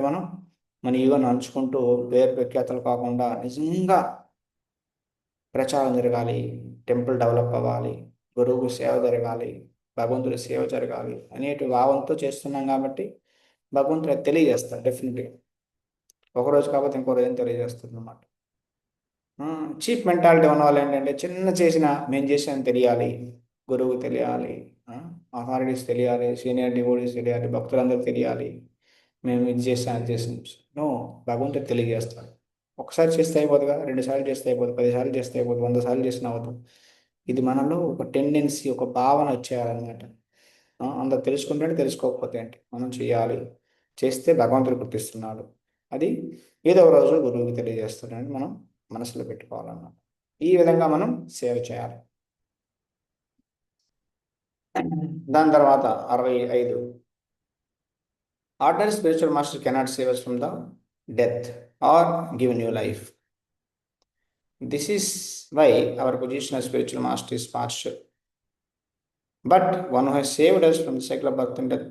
మన ఈగోని అంచుకుంటూ పేరు ప్రఖ్యాతలు కాకుండా నిజంగా ప్రచారం జరగాలి, టెంపుల్ డెవలప్ అవ్వాలి, గురువుకు సేవ జరగాలి, భగవంతుడి సేవ జరగాలి అనేటి భావంతో చేస్తున్నాం కాబట్టి భగవంతుడు అది తెలియజేస్తాడు డెఫినెట్గా. ఒకరోజు కాకపోతే ఇంకో రోజు తెలియజేస్తుంది అన్నమాట. చీప్ మెంటాలిటీ ఉన్న వాళ్ళు ఏంటంటే చిన్న చేసిన మేము చేసాను తెలియాలి, గురువు తెలియాలి, అథారిటీస్ తెలియాలి, సీనియర్ డివోటీస్ తెలియాలి, భక్తులందరూ తెలియాలి, మేము ఇది చేసాం అది చేసాం. నో, భగవంతుడు తెలియజేస్తాడు. ఒకసారి చేస్తే అయిపోతుందిగా, 2 సార్లు చేస్తే అయిపోతుంది, 10 సార్లు చేస్తే అయిపోతుంది, 100 సార్లు చేసిన అవుతుంది. ఇది మనలో ఒక టెండెన్సీ, ఒక భావన వచ్చేయాలన్నమాట. అందరు తెలుసుకుంటే తెలుసుకోకపోతే ఏంటి, మనం చేయాలి, చేస్తే భగవంతుడు గుర్తిస్తున్నాడు, అది ఏదో ఒక రోజు గురువుకి తెలియజేస్తున్నాడని మనం మనసులో పెట్టుకోవాలన్నమాట. ఈ విధంగా మనం సేవ చేయాలి. దాని తర్వాత 65, ordinary spiritual master cannot save us from the death or give new life. This is why our position as spiritual master is partial. But one who has saved us from the cycle of birth and death,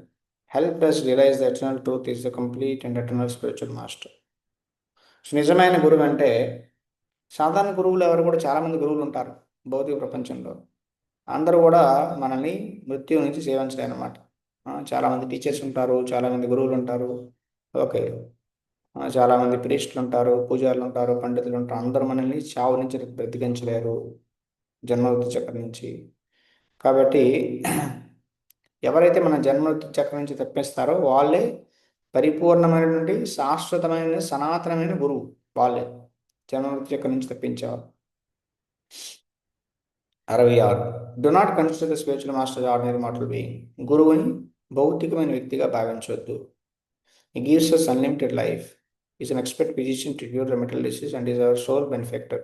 helped us realize the eternal truth, is the complete and eternal spiritual master. So నిజమైన గురువు అంటే, సాధారణ గురువులు ఎవరు కూడా చాలామంది గురువులు ఉంటారు భౌతిక ప్రపంచంలో. అందరూ కూడా మనల్ని మృత్యు నుంచి సేవించలేనమాట. చాలామంది టీచర్స్ ఉంటారు, చాలామంది గురువులు ఉంటారు, ఓకే, చాలామంది ప్రీస్టులు ఉంటారు, పూజారులు ఉంటారు, పండితులు ఉంటారు. అందరూ మనల్ని చావు నుంచి బ్రతికించలేరు, జన్మవృత్తి చక్రం నుంచి. కాబట్టి ఎవరైతే మన జన్మ చక్రం నుంచి తప్పిస్తారో వాళ్ళే పరిపూర్ణమైనటువంటి శాశ్వతమైన సనాతనమైన గురువు. వాళ్ళే జన్మ చక్రం నుంచి తప్పించేవారు. 66. Do not consider the spiritual master ordinary mortal being. గురువుని భౌతికమైన వ్యక్తిగా భావించవద్దు. He gives us unlimited life. He is an expert physician to cure rheumatic disease and is our sole benefactor.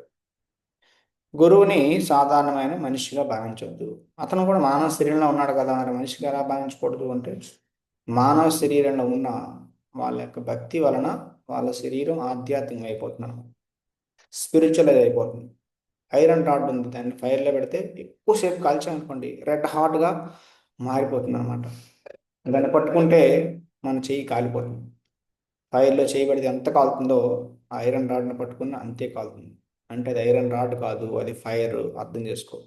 గురువుని సాధారణమైన మనిషిగా భావించవద్దు. అతను కూడా మానవ శరీరంలో ఉన్నాడు కదా, మరి మనిషిగా ఎలా భావించకూడదు అంటే, మానవ శరీరంలో ఉన్న వాళ్ళ యొక్క భక్తి వలన వాళ్ళ శరీరం ఆధ్యాత్మికం అయిపోతున్నాను, స్పిరిచువల్ అయిపోతుంది. ఐరన్ రాడ్ ఉంది, దాన్ని ఫైర్లో పెడితే ఎక్కువసేపు కాల్చామనుకోండి రెడ్ హాట్గా మారిపోతుంది అనమాట. దాన్ని పట్టుకుంటే మన చెయ్యి కాలిపోతుంది. ఫైర్లో చేయబడితే ఎంత కాలుతుందో ఐరన్ రాడ్ని పట్టుకున్న అంతే కాలుతుంది. అంటే అది ఐరన్ రాడ్ కాదు, అది ఫైర్, అర్థం చేసుకో.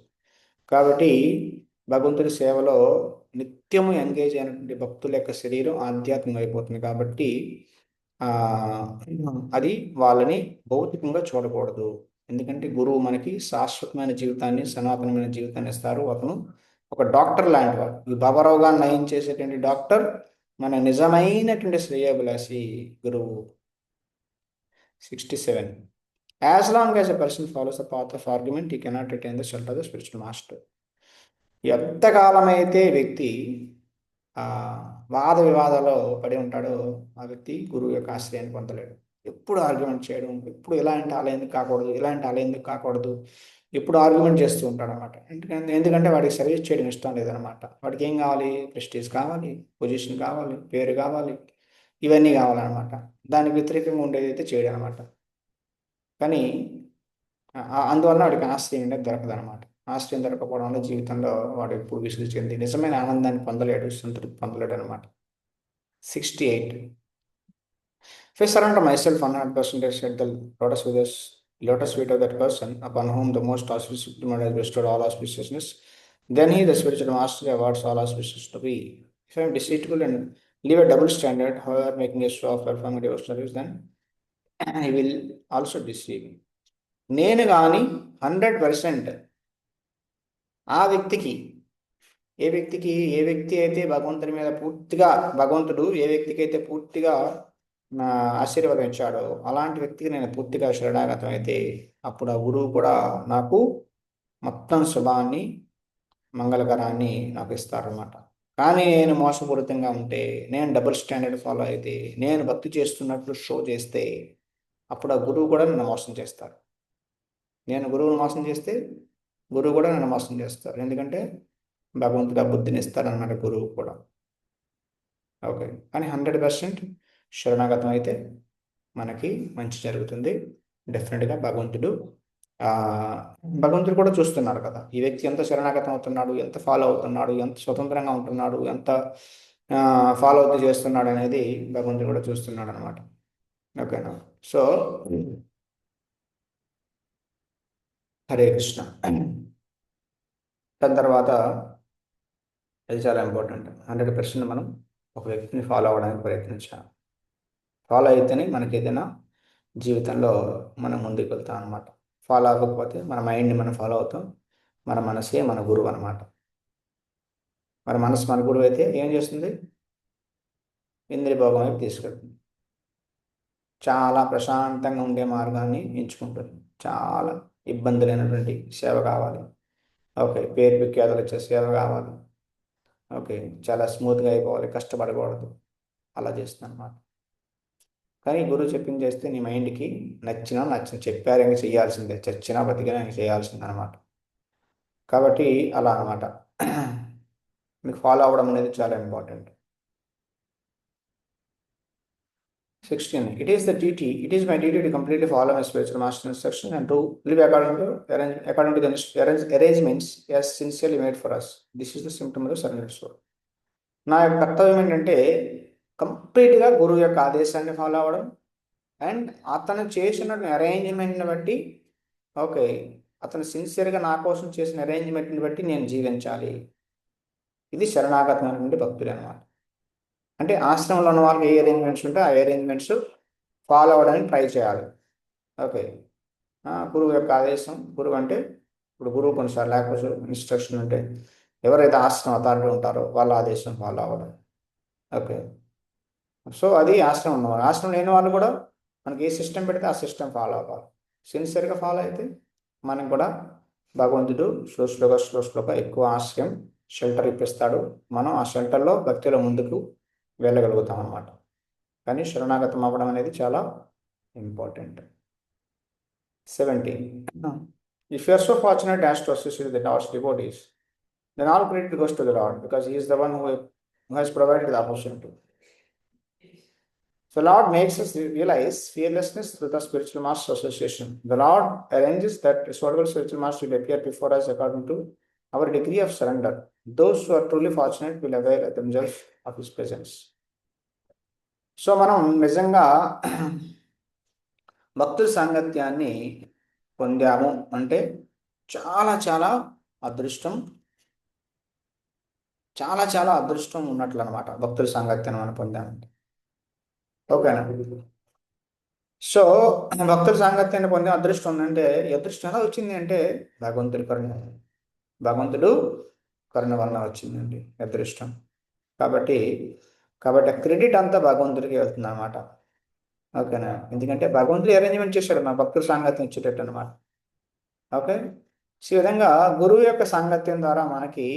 కాబట్టి భగవంతుడి సేవలో నిత్యము ఎంగేజ్ అయినటువంటి భక్తుల యొక్క శరీరం ఆధ్యాత్మికం అయిపోతుంది. కాబట్టి అది వాళ్ళని భౌతికంగా చూడకూడదు. ఎందుకంటే గురువు మనకి శాశ్వతమైన జీవితాన్ని, సనాతనమైన జీవితాన్ని ఇస్తారు. అతను ఒక డాక్టర్ లాంటి వాడు. ఈ భవరోగాన్ని నయం చేసేటువంటి డాక్టర్ మన నిజమైనటువంటి శ్రేయోభిలాషి గురువు. 67. As long as a person follows the path of argument, he cannot attain the shelter of the spiritual master. ఎంతకాలమైతే వ్యక్తి వాద వివాదాల్లో పడి ఉంటాడో ఆ వ్యక్తి గురువు యొక్క ఆశ్రయాన్ని పొందలేడు. ఎప్పుడు ఆర్గ్యుమెంట్ చేయడం, ఎప్పుడు ఇలా అంటే అలా ఎందుకు కాకూడదు, ఇలా అంటే అలా ఎందుకు కాకూడదు, ఎప్పుడు ఆర్గ్యుమెంట్ చేస్తూ ఉంటాడు అనమాట. ఎందుకంటే వాడికి సర్వీస్ చేయడం ఇష్టం లేదనమాట. వాడికి ఏం కావాలి? ప్రెస్టీజ్ కావాలి, పొజిషన్ కావాలి, పేరు కావాలి, ఇవన్నీ కావాలన్నమాట. దానికి వ్యతిరేకంగా ఉండేది అయితే చేయడం అనమాట. కానీ అందువల్ల వాడికి ఆశ్రయం అనేది దొరకదు అనమాట. ఆశ్రయం దొరకపోవడం వల్ల జీవితంలో వాడు ఎప్పుడు విసుగు చెంది నిజమైన ఆనందాన్ని పొందలేడు, సంతృప్తి పొందలేడు అనమాట. 68. If I surrender myself 100% at the lotus feet of that person upon whom the most auspicious Supreme has bestowed all auspiciousness, then he, the spiritual master, awards all auspicious to be. If I am deceitful and leave a double standard, however making a show of performing devotional service, then he will also deceive me. నేను కానీ 100% ఆ వ్యక్తికి, ఏ వ్యక్తి అయితే భగవంతుడి మీద పూర్తిగా, భగవంతుడు ఏ వ్యక్తికి అయితే పూర్తిగా ఆశీర్వాదం ఇచ్చాడో అలాంటి వ్యక్తికి నేను పూర్తిగా శరణాగతం అయితే అప్పుడు ఆ గురువు కూడా నాకు మొత్తం శుభాన్ని, మంగళకరాన్ని నాకు ఇస్తారన్నమాట. కానీ నేను మోసపూరితంగా ఉంటే, నేను డబుల్ స్టాండర్డ్ ఫాలో అయితే, నేను భక్తి చేస్తున్నట్లు షో చేస్తే అప్పుడు ఆ గురువు కూడా నన్ను మోసం చేస్తారు. నేను గురువుని మోసం చేస్తే గురువు కూడా నన్ను మోసం చేస్తారు. ఎందుకంటే భగవంతుడు ఆ బుద్ధిని ఇస్తారన్నమాట గురువు కూడా. ఓకే, కానీ 100% శరణాగతం అయితే మనకి మంచి జరుగుతుంది. డెఫినెట్గా భగవంతుడు కూడా చూస్తున్నాడు కదా, ఈ వ్యక్తి ఎంత శరణాగతం అవుతున్నాడు, ఎంత ఫాలో అవుతున్నాడు, ఎంత స్వతంత్రంగా ఉంటున్నాడు, ఎంత ఫాలో అవుతూ చేస్తున్నాడు అనేది భగవంతుడు కూడా చూస్తున్నాడు అనమాట. ఓకేనా? సో హరే కృష్ణ. దాని తర్వాత అది చాలా ఇంపార్టెంట్. 100% మనం ఒక వ్యక్తిని ఫాలో అవ్వడానికి ప్రయత్నించాలి. ఫాలో అయితేనే మనకి ఏదైనా జీవితంలో మనం ముందుకు వెళ్తాం అనమాట. ఫాలో అవ్వకపోతే మన మైండ్ని మనం ఫాలో అవుతాం. మన మనసే మన గురువు అనమాట. మన మనసు మన గురువు అయితే ఏం చేస్తుంది? ఇంద్రియ భోగం వైపు తీసుకెళ్తుంది. చాలా ప్రశాంతంగా ఉండే మార్గాన్ని ఎంచుకుంటుంది. చాలా ఇబ్బంది లేనటువంటి సేవ కావాలి. ఓకే, పేరు విఖ్యాతలు వచ్చే సేవ కావాలి. ఓకే, చాలా స్మూత్గా అయిపోవాలి, కష్టపడకూడదు, అలా చేస్తుంది అనమాట. కానీ గురువు చెప్పింది చేస్తే నీ మైండ్కి నచ్చిన చెప్పారు ఇంకా చేయాల్సిందే, చచ్చినా బతికినా ఇంక చేయాల్సిందే అనమాట. కాబట్టి అలా అనమాట. మీకు ఫాలో అవ్వడం అనేది చాలా important. 16. It is my duty to completely follow my spiritual master instruction and to live according to the arrangements he has sincerely made for us. This is the symptom of the surrendered soul. నా యొక్క కర్తవ్యం ఏంటంటే కంప్లీట్గా గురువు యొక్క ఆదేశాన్ని ఫాలో అవ్వడం అండ్ అతను చేసిన అరేంజ్మెంట్ని బట్టి, ఓకే, అతను సిన్సియర్గా నా కోసం చేసిన అరేంజ్మెంట్ని బట్టి నేను జీవించాలి. ఇది శరణాగతమైనటువంటి భక్తులు అనమాట. అంటే ఆశ్రమంలో ఉన్న వాళ్ళకి ఏ అరేంజ్మెంట్స్ ఉంటే ఆ అరేంజ్మెంట్స్ ఫాలో అవ్వడానికి ట్రై చేయాలి. ఓకే, గురువు యొక్క ఆదేశం, గురువు అంటే ఇప్పుడు గురువు కొన్నిసార్లు లేకపోతే ఇన్స్ట్రక్షన్ ఉంటే ఎవరైతే ఆశ్రమం అథారిటీ ఉంటారో వాళ్ళ ఆదేశం ఫాలో అవ్వడం. ఓకే. సో అది ఆశ్రమం ఉన్నవారు. ఆశ్రమం లేని వాళ్ళు కూడా మనకి ఏ సిస్టమ్ పెడితే ఆ సిస్టమ్ ఫాలో అవ్వాలి. సిన్సియర్గా ఫాలో అయితే మనం కూడా భగవంతుడు స్లోగా ఎక్కువ ఆశ్రయం షెల్టర్ ఇప్పిస్తాడు. మనం ఆ షెల్టర్లో భక్తిలో ముందుకు వెళ్ళగలుగుతాం అన్నమాట. కానీ శరణాగతం అవ్వడం అనేది చాలా important. 17. If you are so fortunate as to associate with the Lord's devotees, then all credit goes to the Lord because He is the one who has provided the opportunity. So Lord makes us realize fearlessness through the spiritual master association. The Lord arranges that suitable spiritual master will appear before us according to our degree of surrender. Those who are truly fortunate will avail themselves of His presence. So మనం నిజంగా భక్తుల సాంగత్యాన్ని పొందాము అంటే చాలా చాలా అదృష్టం, చాలా చాలా అదృష్టం ఉన్నట్లు అనమాట. భక్తుల సాంగత్యాన్ని మనం పొందామంటే ఓకేనా. సో భక్తుల సాంగత్యాన్ని పొందే అదృష్టం ఉందంటే ఈ అదృష్టం ఎలా వచ్చింది అంటే భగవంతుడి కరుణ, భగవంతుడు కరుణ వలన వచ్చిందండి అదృష్టం. కాబట్టి కాబట్టి క్రెడిట్ అంతా భగవంతుడికి వెళ్తుంది అనమాట. ఓకేనా. ఎందుకంటే భగవంతుడు అరేంజ్మెంట్ చేశాడు మన భక్తుల సాంగత్యం ఇచ్చేటట్టు అనమాట. ఓకే. ఈ విధంగా గురువు యొక్క సాంగత్యం ద్వారా మనకి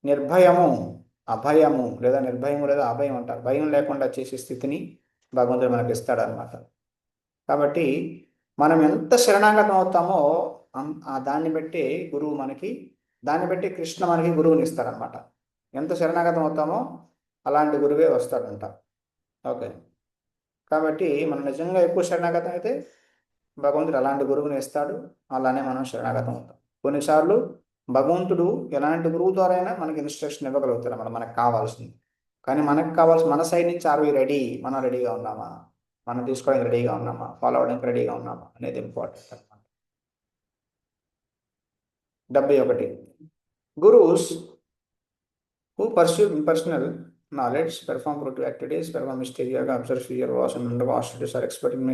నిర్భయము, అభయము లేదా నిర్భయము లేదా అభయం అంటారు, భయం లేకుండా చేసే స్థితిని భగవంతుడు మనకి ఇస్తాడనమాట. కాబట్టి మనం ఎంత శరణాగతం అవుతామో దాన్ని బట్టి గురువు మనకి, దాన్ని బట్టి కృష్ణ మనకి గురువుని ఇస్తారనమాట. ఎంత శరణాగతం అవుతామో అలాంటి గురువే వస్తాడంట. ఓకే. కాబట్టి మనం నిజంగా ఎక్కువ శరణాగతం అయితే భగవంతుడు అలాంటి గురువుని ఇస్తాడు. అలానే మనం శరణాగతం అవుతాం. కొన్నిసార్లు భగవంతుడు ఎలాంటి గురువు ద్వారా అయినా మనకి ఇన్స్ట్రక్షన్ ఇవ్వగలుగుతారు అన్నమాట, మనకు కావాల్సింది. కానీ మనకు కావాల్సిన మన సైడ్ నుంచి ఆర్ వి రెడీ, మనం రెడీగా ఉన్నామా, మనం తీసుకోవడానికి రెడీగా ఉన్నామా, ఫాలో అవడానికి రెడీగా ఉన్నామా అనేది ఇంపార్టెంట్ అనమాట. 71. Gurus who pursue impersonal knowledge, perform fruitive activities, perform mysterious yoga, observe spiritual laws, and undergo austerities, are expert in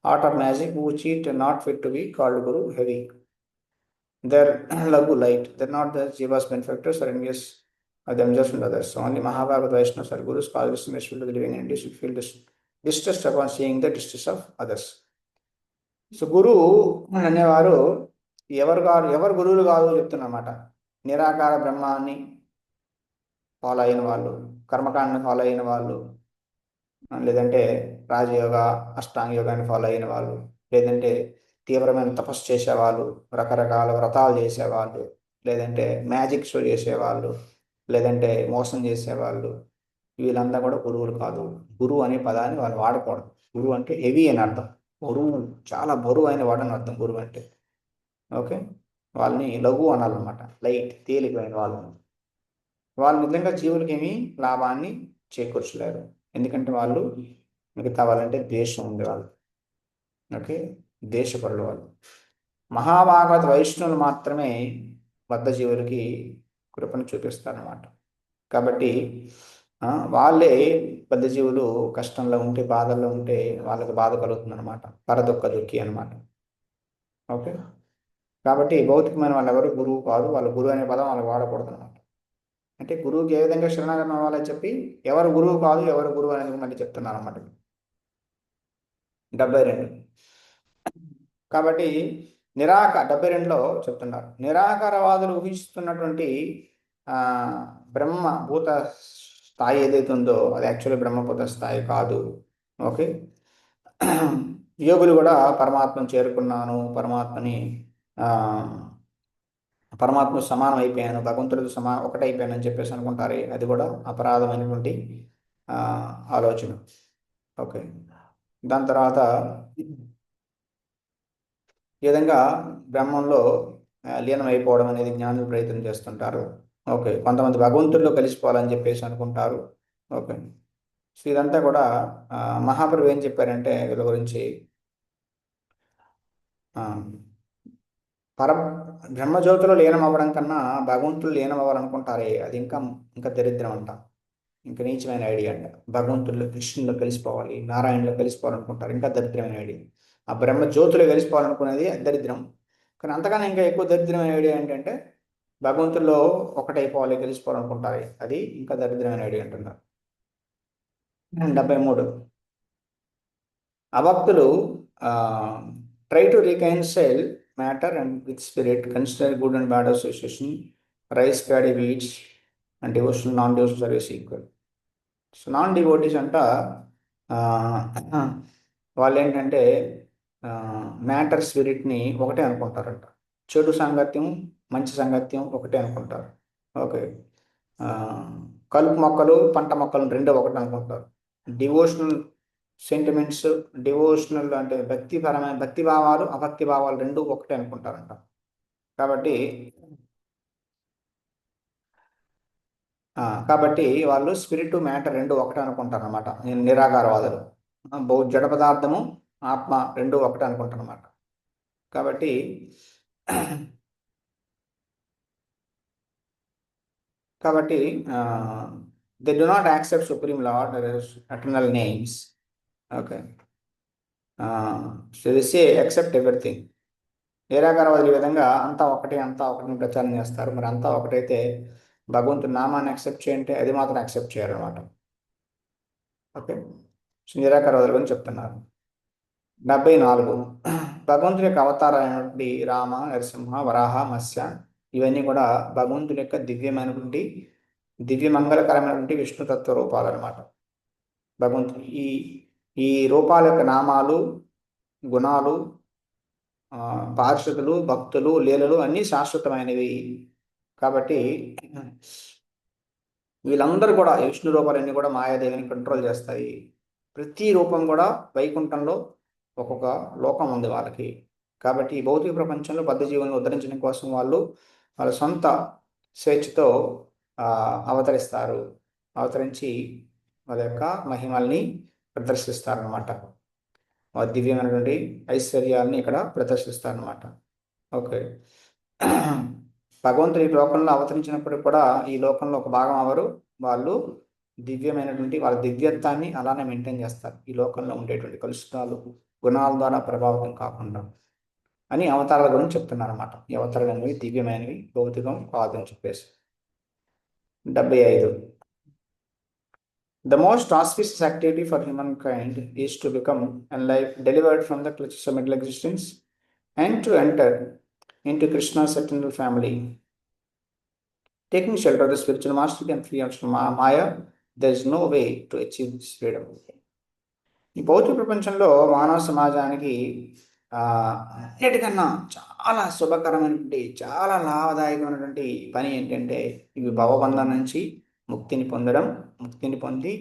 art of magic, who cheat and not fit to be called guru, heavy. Their lagu light. They're not the jivas benefactors or envious of themselves and others. So only Mahabharata Vaishnavas are gurus, cause may feel the living and feel distressed upon seeing the distress of others. So గురువు అనేవారు ఎవరు గురువులు కాదు చెప్తున్నమాట. నిరాకార బ్రహ్మాన్ని ఫాలో అయిన వాళ్ళు, కర్మకాండని ఫాలో అయిన వాళ్ళు, లేదంటే రాజయోగ అష్టాంగ యోగాన్ని ఫాలో అయిన వాళ్ళు, లేదంటే తీవ్రమైన తపస్సు చేసేవాళ్ళు, రకరకాల వ్రతాలు చేసేవాళ్ళు, లేదంటే మ్యాజిక్ షో చేసేవాళ్ళు, లేదంటే మోసం చేసేవాళ్ళు, వీళ్ళంతా కూడా గురువులు కాదు. గురువు అనే పదాన్ని వాళ్ళు వాడకూడదు. గురువు అంటే హెవీ అని అర్థం, బరువు, చాలా బరువు అయిన వాడని అర్థం గురువు అంటే. ఓకే. వాళ్ళని లఘు అనాలన్నమాట, లైట్, తేలికైన వాళ్ళు నిజంగా జీవులకి ఏమీ లాభాన్ని చేకూర్చలేరు. ఎందుకంటే వాళ్ళు మిగతా వాళ్ళంటే ద్వేషం ఉంది వాళ్ళు. ఓకే. ద్వేషపరులు వాళ్ళు. మహాభాగవత వైష్ణవులు మాత్రమే బద్ధ జీవులకి కృపను చూపిస్తారన్నమాట. కాబట్టి వాళ్ళే బద్ధ జీవులు కష్టంలో ఉంటే, బాధల్లో ఉంటే వాళ్ళకి బాధ కలుగుతుంది అనమాట, పరదుఃఖ దుఃఖి అనమాట. ఓకే. కాబట్టి భౌతికమైన వాళ్ళు ఎవరు గురువు కాదు. వాళ్ళ గురువు అనే పదం వాళ్ళకి వాడకూడదు అనమాట. అంటే గురువుకి ఏ విధంగా శరణాగతం అవ్వాలని చెప్పి ఎవరు గురువు కాదు, ఎవరు గురువు అనేది మళ్ళీ చెప్తున్నారు అన్నమాట. 72. కాబట్టి 72లో చెప్తున్నారు, నిరాకారవాదులు ఊహిస్తున్నటువంటి బ్రహ్మభూత స్థాయి ఏదైతే ఉందో అది యాక్చువల్లీ బ్రహ్మభూత స్థాయి కాదు. ఓకే. యోగులు కూడా పరమాత్మను చేరుకున్నాను, పరమాత్మ సమానం అయిపోయాను, భగవంతుడితో ఒకటైపోయాను అని చెప్పేసి అనుకుంటారు. అది కూడా అపరాధమైనటువంటి ఆలోచన. ఓకే. దాని తర్వాత ఈ విధంగా బ్రహ్మంలో లీనం అయిపోవడం అనేది జ్ఞానులు ప్రయత్నం చేస్తుంటారు. ఓకే. కొంతమంది భగవంతుడిలో కలిసిపోవాలని చెప్పేసి అనుకుంటారు. ఓకే. సో ఇదంతా కూడా మహాప్రభు ఏం చెప్పారంటే వీళ్ళ గురించి, బ్రహ్మజ్యోతిలో లీనం అవ్వడం కన్నా భగవంతుడు లీనం అవ్వాలనుకుంటారే అది ఇంకా దరిద్రం అంట, ఇంకా నీచమైన ఐడియా అంట. భగవంతుడిలో, కృష్ణుల్లో కలిసిపోవాలి, నారాయణలో కలిసిపోవాలనుకుంటారు, ఇంకా దరిద్రమైన ఐడియా. ఆ బ్రహ్మజ్యోతిలో కలిసిపోవాలనుకునేది దరిద్రం. కానీ అంతకన్నా ఇంకా ఎక్కువ దరిద్రమైన ఐడియా ఏంటంటే భగవంతుల్లో ఒకటైపోవాలి, కలిసిపోవాలనుకుంటారు. అది ఇంకా దరిద్రమైన ఐడియా అంటున్నారు. 73. అభక్తులు try to reconcile matter and with spirit, consider good and bad association, rice paddy weeds and devotional non devotional service equal. So non devotees అంట ఆ, వాళ్ళు ఏంటంటే మ్యాటర్ స్పిరిట్ని ఒకటే అనుకుంటారంట. చెడు సాంగత్యం, మంచి సాంగత్యం ఒకటే అనుకుంటారు. ఓకే. ఆ, కలుపు మొక్కలు, పంట మొక్కలు రెండో ఒకటి అనుకుంటారు. డివోషనల్ సెంటిమెంట్స్, డివోషనల్ అంటే భక్తిపరమైన భక్తి భావాలు, అభక్తి భావాలు రెండు ఒకటే అనుకుంటారంట. కాబట్టి కాబట్టి వాళ్ళు స్పిరిట్ మ్యాటర్ రెండు ఒకటే అనుకుంటారు అనమాట. నిరాకారవాదులు జడ పదార్థము, ఆత్మ రెండు ఒకటే అనుకుంటారు అనమాట. కాబట్టి కాబట్టి they do not accept supreme Lord eternal names. Okay. So they say accept everything. నిరాకారవాదులు ఈ విధంగా అంతా ఒకటే, అంతా ఒకటిని ప్రచారం చేస్తారు. మరి అంతా ఒకటైతే భగవంతుని నామాన్ని యాక్సెప్ట్ చేయంటే అది మాత్రం యాక్సెప్ట్ చేయాలన్నమాట. ఓకే. సో నిరాకారవాదులు అని చెప్తున్నారు. 74. భగవంతుని యొక్క అవతారాలైనటువంటి రామ, నరసింహ, వరాహ, మత్స్య ఇవన్నీ కూడా భగవంతుని యొక్క దివ్యమైనటువంటి దివ్యమంగళకరమైనటువంటి విష్ణుతత్వ రూపాలు అనమాట. భగవంతుని ఈ ఈ రూపాల యొక్క నామాలు, గుణాలు, పార్షదులు, భక్తులు, లీలలు అన్నీ శాశ్వతమైనవి. కాబట్టి వీళ్ళందరూ కూడా విష్ణు రూపాలన్నీ కూడా మాయాదేవిని కంట్రోల్ చేస్తాయి. ప్రతి రూపం కూడా వైకుంఠంలో ఒక్కొక్క లోకం ఉంది వాళ్ళకి. కాబట్టి ఈ భౌతిక ప్రపంచంలో బద్ధ జీవులను ఉద్ధరించడం కోసం వాళ్ళు వాళ్ళ సొంత స్వేచ్ఛతో అవతరిస్తారు. అవతరించి వాళ్ళ యొక్క మహిమల్ని ప్రదర్శిస్తారనమాట. దివ్యమైనటువంటి ఐశ్వర్యాన్ని ఇక్కడ ప్రదర్శిస్తారనమాట. ఓకే. భగవంతుడు ఈ లోకంలో అవతరించినప్పుడు కూడా ఈ లోకంలో ఒక భాగం అవరు. వాళ్ళు దివ్యమైనటువంటి వాళ్ళ దివ్యత్వాన్ని అలానే మెయింటైన్ చేస్తారు. ఈ లోకంలో ఉండేటువంటి కలుషితాలు గుణాల ద్వారా ప్రభావితం కాకుండా అని అవతారాల గురించి చెప్తున్నారు అనమాట. ఈ అవతారాలు అనేవి దివ్యమైనవి, భౌతికం కాదు అని చెప్పేసి. 75. The most auspicious activity for humankind is to become enlightened, delivered from the clutches of middle existence, and to enter into Krishna's eternal family. Taking shelter of the spiritual master and free of Maya, there is no way to achieve this freedom. ఈ భౌతిక ప్రపంచంలో మానవ సమాజానికి అన్నిటికన్నా చాలా శుభకరమైనటువంటి, చాలా లాభదాయకమైనటువంటి పని ఏంటంటే ఇవి భవబంధం నుంచి ముక్తిని పొందడం, ముక్తిని పొంది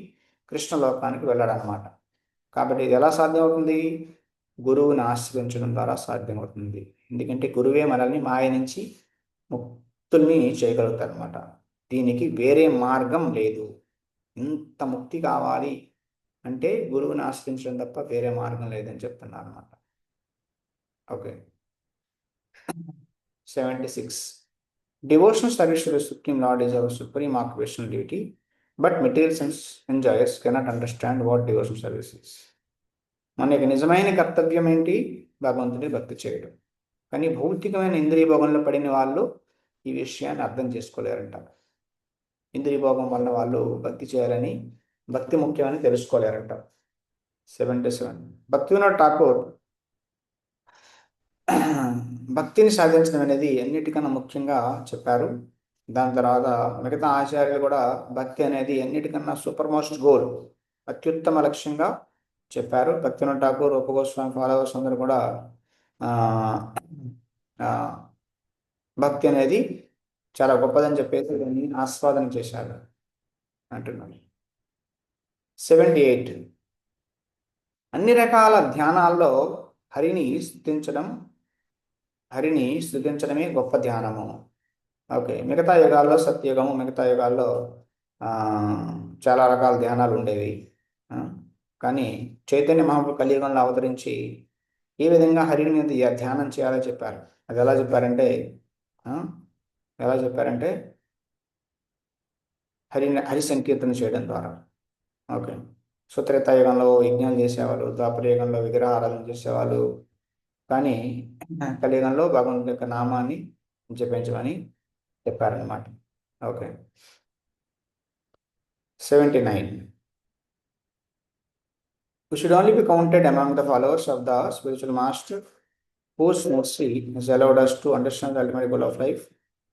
కృష్ణలోకానికి వెళ్ళడం అన్నమాట. కాబట్టి ఇది ఎలా సాధ్యమవుతుంది? గురువుని ఆశ్రయించడం ద్వారా సాధ్యమవుతుంది. ఎందుకంటే గురువే మనల్ని మాయ నుంచి ముక్తుల్ని చేయగలుగుతారు అనమాట. దీనికి వేరే మార్గం లేదు. ఇంత ముక్తి కావాలి అంటే గురువుని ఆశ్రయించడం తప్ప వేరే మార్గం లేదని చెప్తున్నారు అనమాట. Okay. 76. Devotional service to the Supreme Lord is our supreme occupational duty, but material sense enjoyers cannot understand what devotional service is. మన యొక్క నిజమైన కర్తవ్యం ఏంటి? భగవంతుడి భక్తి చేయడం. కానీ భౌతికమైన ఇంద్రియ భోగంలో పడిన వాళ్ళు ఈ విషయాన్ని అర్థం చేసుకోలేరంట. ఇంద్రియ భోగం వల్ల వాళ్ళు భక్తి చేయాలని, భక్తి ముఖ్యమని తెలుసుకోలేరంట. 77. భక్తివినోద్ ఠాకూర్ భక్తిని సాధించడం అనేది అన్నిటికన్నా ముఖ్యంగా చెప్పారు. దాని తర్వాత మిగతా ఆచార్యులు కూడా భక్తి అనేది అన్నిటికన్నా సూపర్ మోస్ట్ గోల్, అత్యుత్తమ లక్ష్యంగా చెప్పారు. భక్తివినోద్ ఠాకూర్, రూప గోస్వామి ఫాలోవర్స్ అందరూ కూడా భక్తి అనేది చాలా గొప్పదని చెప్పేసి దాన్ని ఆస్వాదన చేశారు అంటున్నాను. 78. అన్ని రకాల ధ్యానాల్లో హరిని స్తుతించడమే గొప్ప ధ్యానము. ఓకే. మిగతా యుగాల్లో సత్యయుగము, మిగతా యుగాల్లో చాలా రకాల ధ్యానాలు ఉండేవి. కానీ చైతన్య మహాప్రభు కలియుగంలో అవతరించి ఏ విధంగా హరిని మీద ధ్యానం చేయాలో చెప్పారు. అది ఎలా చెప్పారంటే హరి సంకీర్తన చేయడం ద్వారా. ఓకే. సో త్రేతాయుగంలో యజ్ఞాలు చేసేవాళ్ళు, ద్వాపరయుగంలో విగ్రహారాధన చేసేవాళ్ళు. కానీ కలియుగంలో భగవంతుని యొక్క నామాన్ని జపించమని చెప్పారనమాట. Okay. 79. We should only be counted among the followers of the spiritual master whose mercy has allowed us to understand the ultimate goal of life,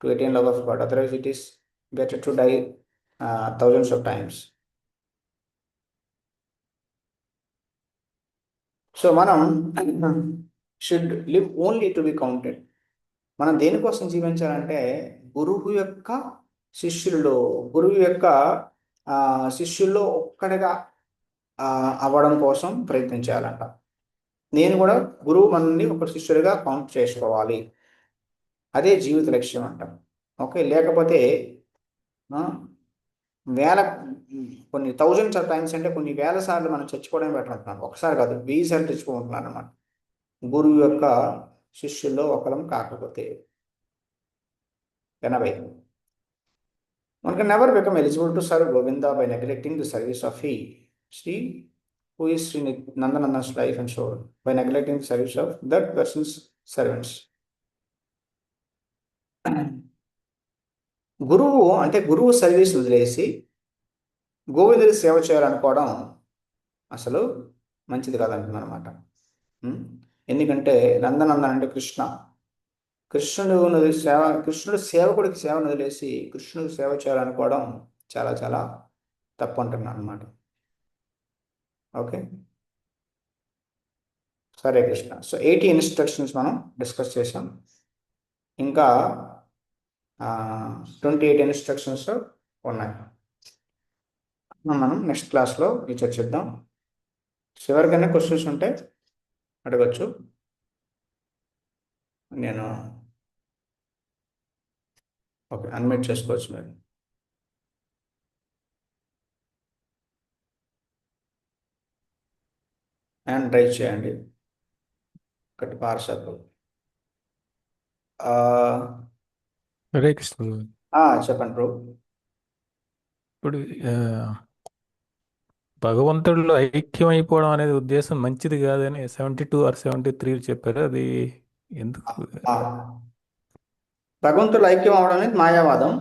to attain love of God. Otherwise, it is better to die thousands of times. So మనం should live only to be counted. మనం దేనికోసం జీవించాలంటే గురువు యొక్క శిష్యుల్లో గురువు యొక్క శిష్యుల్లో ఒక్కడిగా అవ్వడం కోసం ప్రయత్నించాలంట. నేను కూడా గురువు మనల్ని ఒక శిష్యుడిగా కౌంట్ చేసుకోవాలి, అదే జీవిత లక్ష్యం అంట. ఓకే. లేకపోతే వేల కొన్ని థౌజండ్స్ ఆఫ్ టైమ్స్ అంటే కొన్ని వేల సార్లు మనం చచ్చిపోవడం బెటర్ అంటున్నాను. ఒకసారి కాదు, 1000 సార్లు చచ్చిపోతున్నాను అనమాట, గురువు యొక్క శిష్యుల్లో ఒకరం కాకపోతే. 80. One can never become eligible to serve Govinda by neglecting the service of he, Sri, who is Sri Nandanandan's life and soul, by neglecting the service of that person's servants. గురువు అంటే గురువు సర్వీస్ వదిలేసి గోవిందుడి సేవ చేయాలనుకోవడం అసలు మంచిది కాదంటున్నాను అనమాట. ఎందుకంటే నందనందన్ అంటే కృష్ణ, కృష్ణుడు సేవకుడికి సేవను వదిలేసి కృష్ణుడికి సేవ చేయాలనుకోవడం చాలా చాలా తప్పు అంటున్నాను అనమాట. ఓకే. సరే కృష్ణ. సో 80 ఇన్స్ట్రక్షన్స్ మనం డిస్కస్ చేసాం. ఇంకా 28 ఇన్స్ట్రక్షన్స్ ఉన్నాయి. మనం నెక్స్ట్ క్లాస్లో చర్చిద్దాం. చివరికైనా క్వశ్చన్స్ ఉంటే అడగచ్చు. నేను ఓకే అన్మ్యూట్ చేసుకోవచ్చు, మీరు హ్యాండ్ రైజ్ చేయండి. ఒకటి పార్సల్. హరే కృష్ణ. చెప్పండి బ్రో. ఇప్పుడు భగవంతుడిలో ఐక్యం అయిపోవడం అనేది ఉద్దేశం మంచిది కాదని 72 or 73 చెప్పారు. అది ఎందుకు? భగవంతుడు ఐక్యం అవ్వడం అనేది మాయావాదం.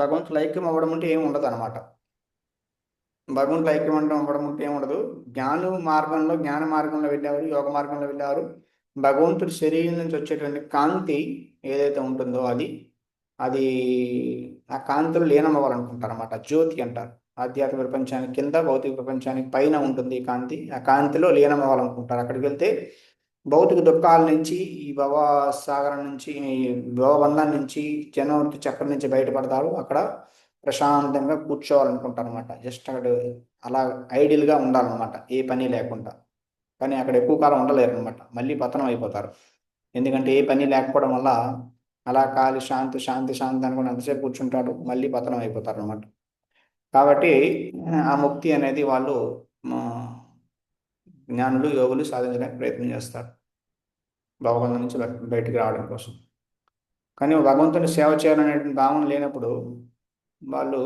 భగవంతుడు ఐక్యం అవ్వడం అంటే ఏమి ఉండదు అనమాట. భగవంతుడు ఐక్యం అవ్వడం అంటే ఏముండదు. జ్ఞాన మార్గంలో వెళ్ళేవారు, యోగ మార్గంలో వెళ్ళేవారు భగవంతుడి శరీరం నుంచి వచ్చేటువంటి కాంతి ఏదైతే ఉంటుందో అది ఆ కాంతిలో లీనమవ్వాలనుకుంటారు అనమాట. జ్యోతి అంటారు. ఆధ్యాత్మిక ప్రపంచానికి కింద, భౌతిక ప్రపంచానికి పైన ఉంటుంది ఈ కాంతి. ఆ కాంతిలో లీనమవ్వాలనుకుంటారు. అక్కడికి వెళ్తే భౌతిక దుఃఖాల నుంచి, ఈ భవ సాగరం నుంచి, ఈ భవబంధం నుంచి, జనవృత్తి చక్రం నుంచి బయటపడతారు. అక్కడ ప్రశాంతంగా కూర్చోవాలనుకుంటారు అనమాట. జస్ట్ అక్కడ అలా ఐడియల్గా ఉండాలన్నమాట, ఏ పని లేకుండా. కానీ అక్కడ ఎక్కువ కాలం ఉండలేరు అనమాట, మళ్ళీ పతనం అయిపోతారు. ఎందుకంటే ఏ పని లేకపోవడం వల్ల అలా కాలి శాంతి శాంతి శాంతి అనుకుని ఎంతసేపు కూర్చుంటాడు, మళ్ళీ పతనం అయిపోతారు అనమాట. కాబట్టి ఆ ముక్తి అనేది వాళ్ళు జ్ఞానులు, యోగులు సాధించడానికి ప్రయత్నం చేస్తారు, భగవంతుని నుంచి బయటికి రావడం కోసం. కానీ భగవంతుని సేవ చేయాలనే భావన లేనప్పుడు వాళ్ళు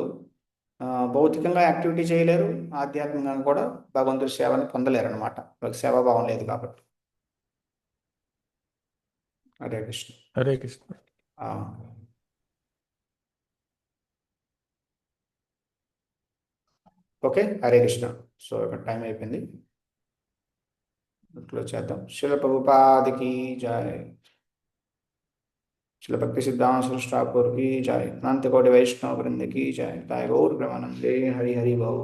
భౌతికంగా యాక్టివిటీ చేయలేరు, ఆధ్యాత్మికంగా కూడా భగవంతుడి సేవని పొందలేరు అనమాట. వాళ్ళకి సేవాభావం లేదు కాబట్టి. హరే కృష్ణ. హరే కృష్ణ. ఓకే. హరే కృష్ణ. సో ఇక్కడ టైం అయిపోయింది, క్లోజ్ చేద్దాం. శిల ప్రభుపాదికి జయ. శిల భక్తి సిద్ధాంత సరస్వతి ఠాకూర్ की जय. अनंत कोटि वैष्णव वृंद की जय. जय गौर प्रेमानंदे. हरि हरि बोल.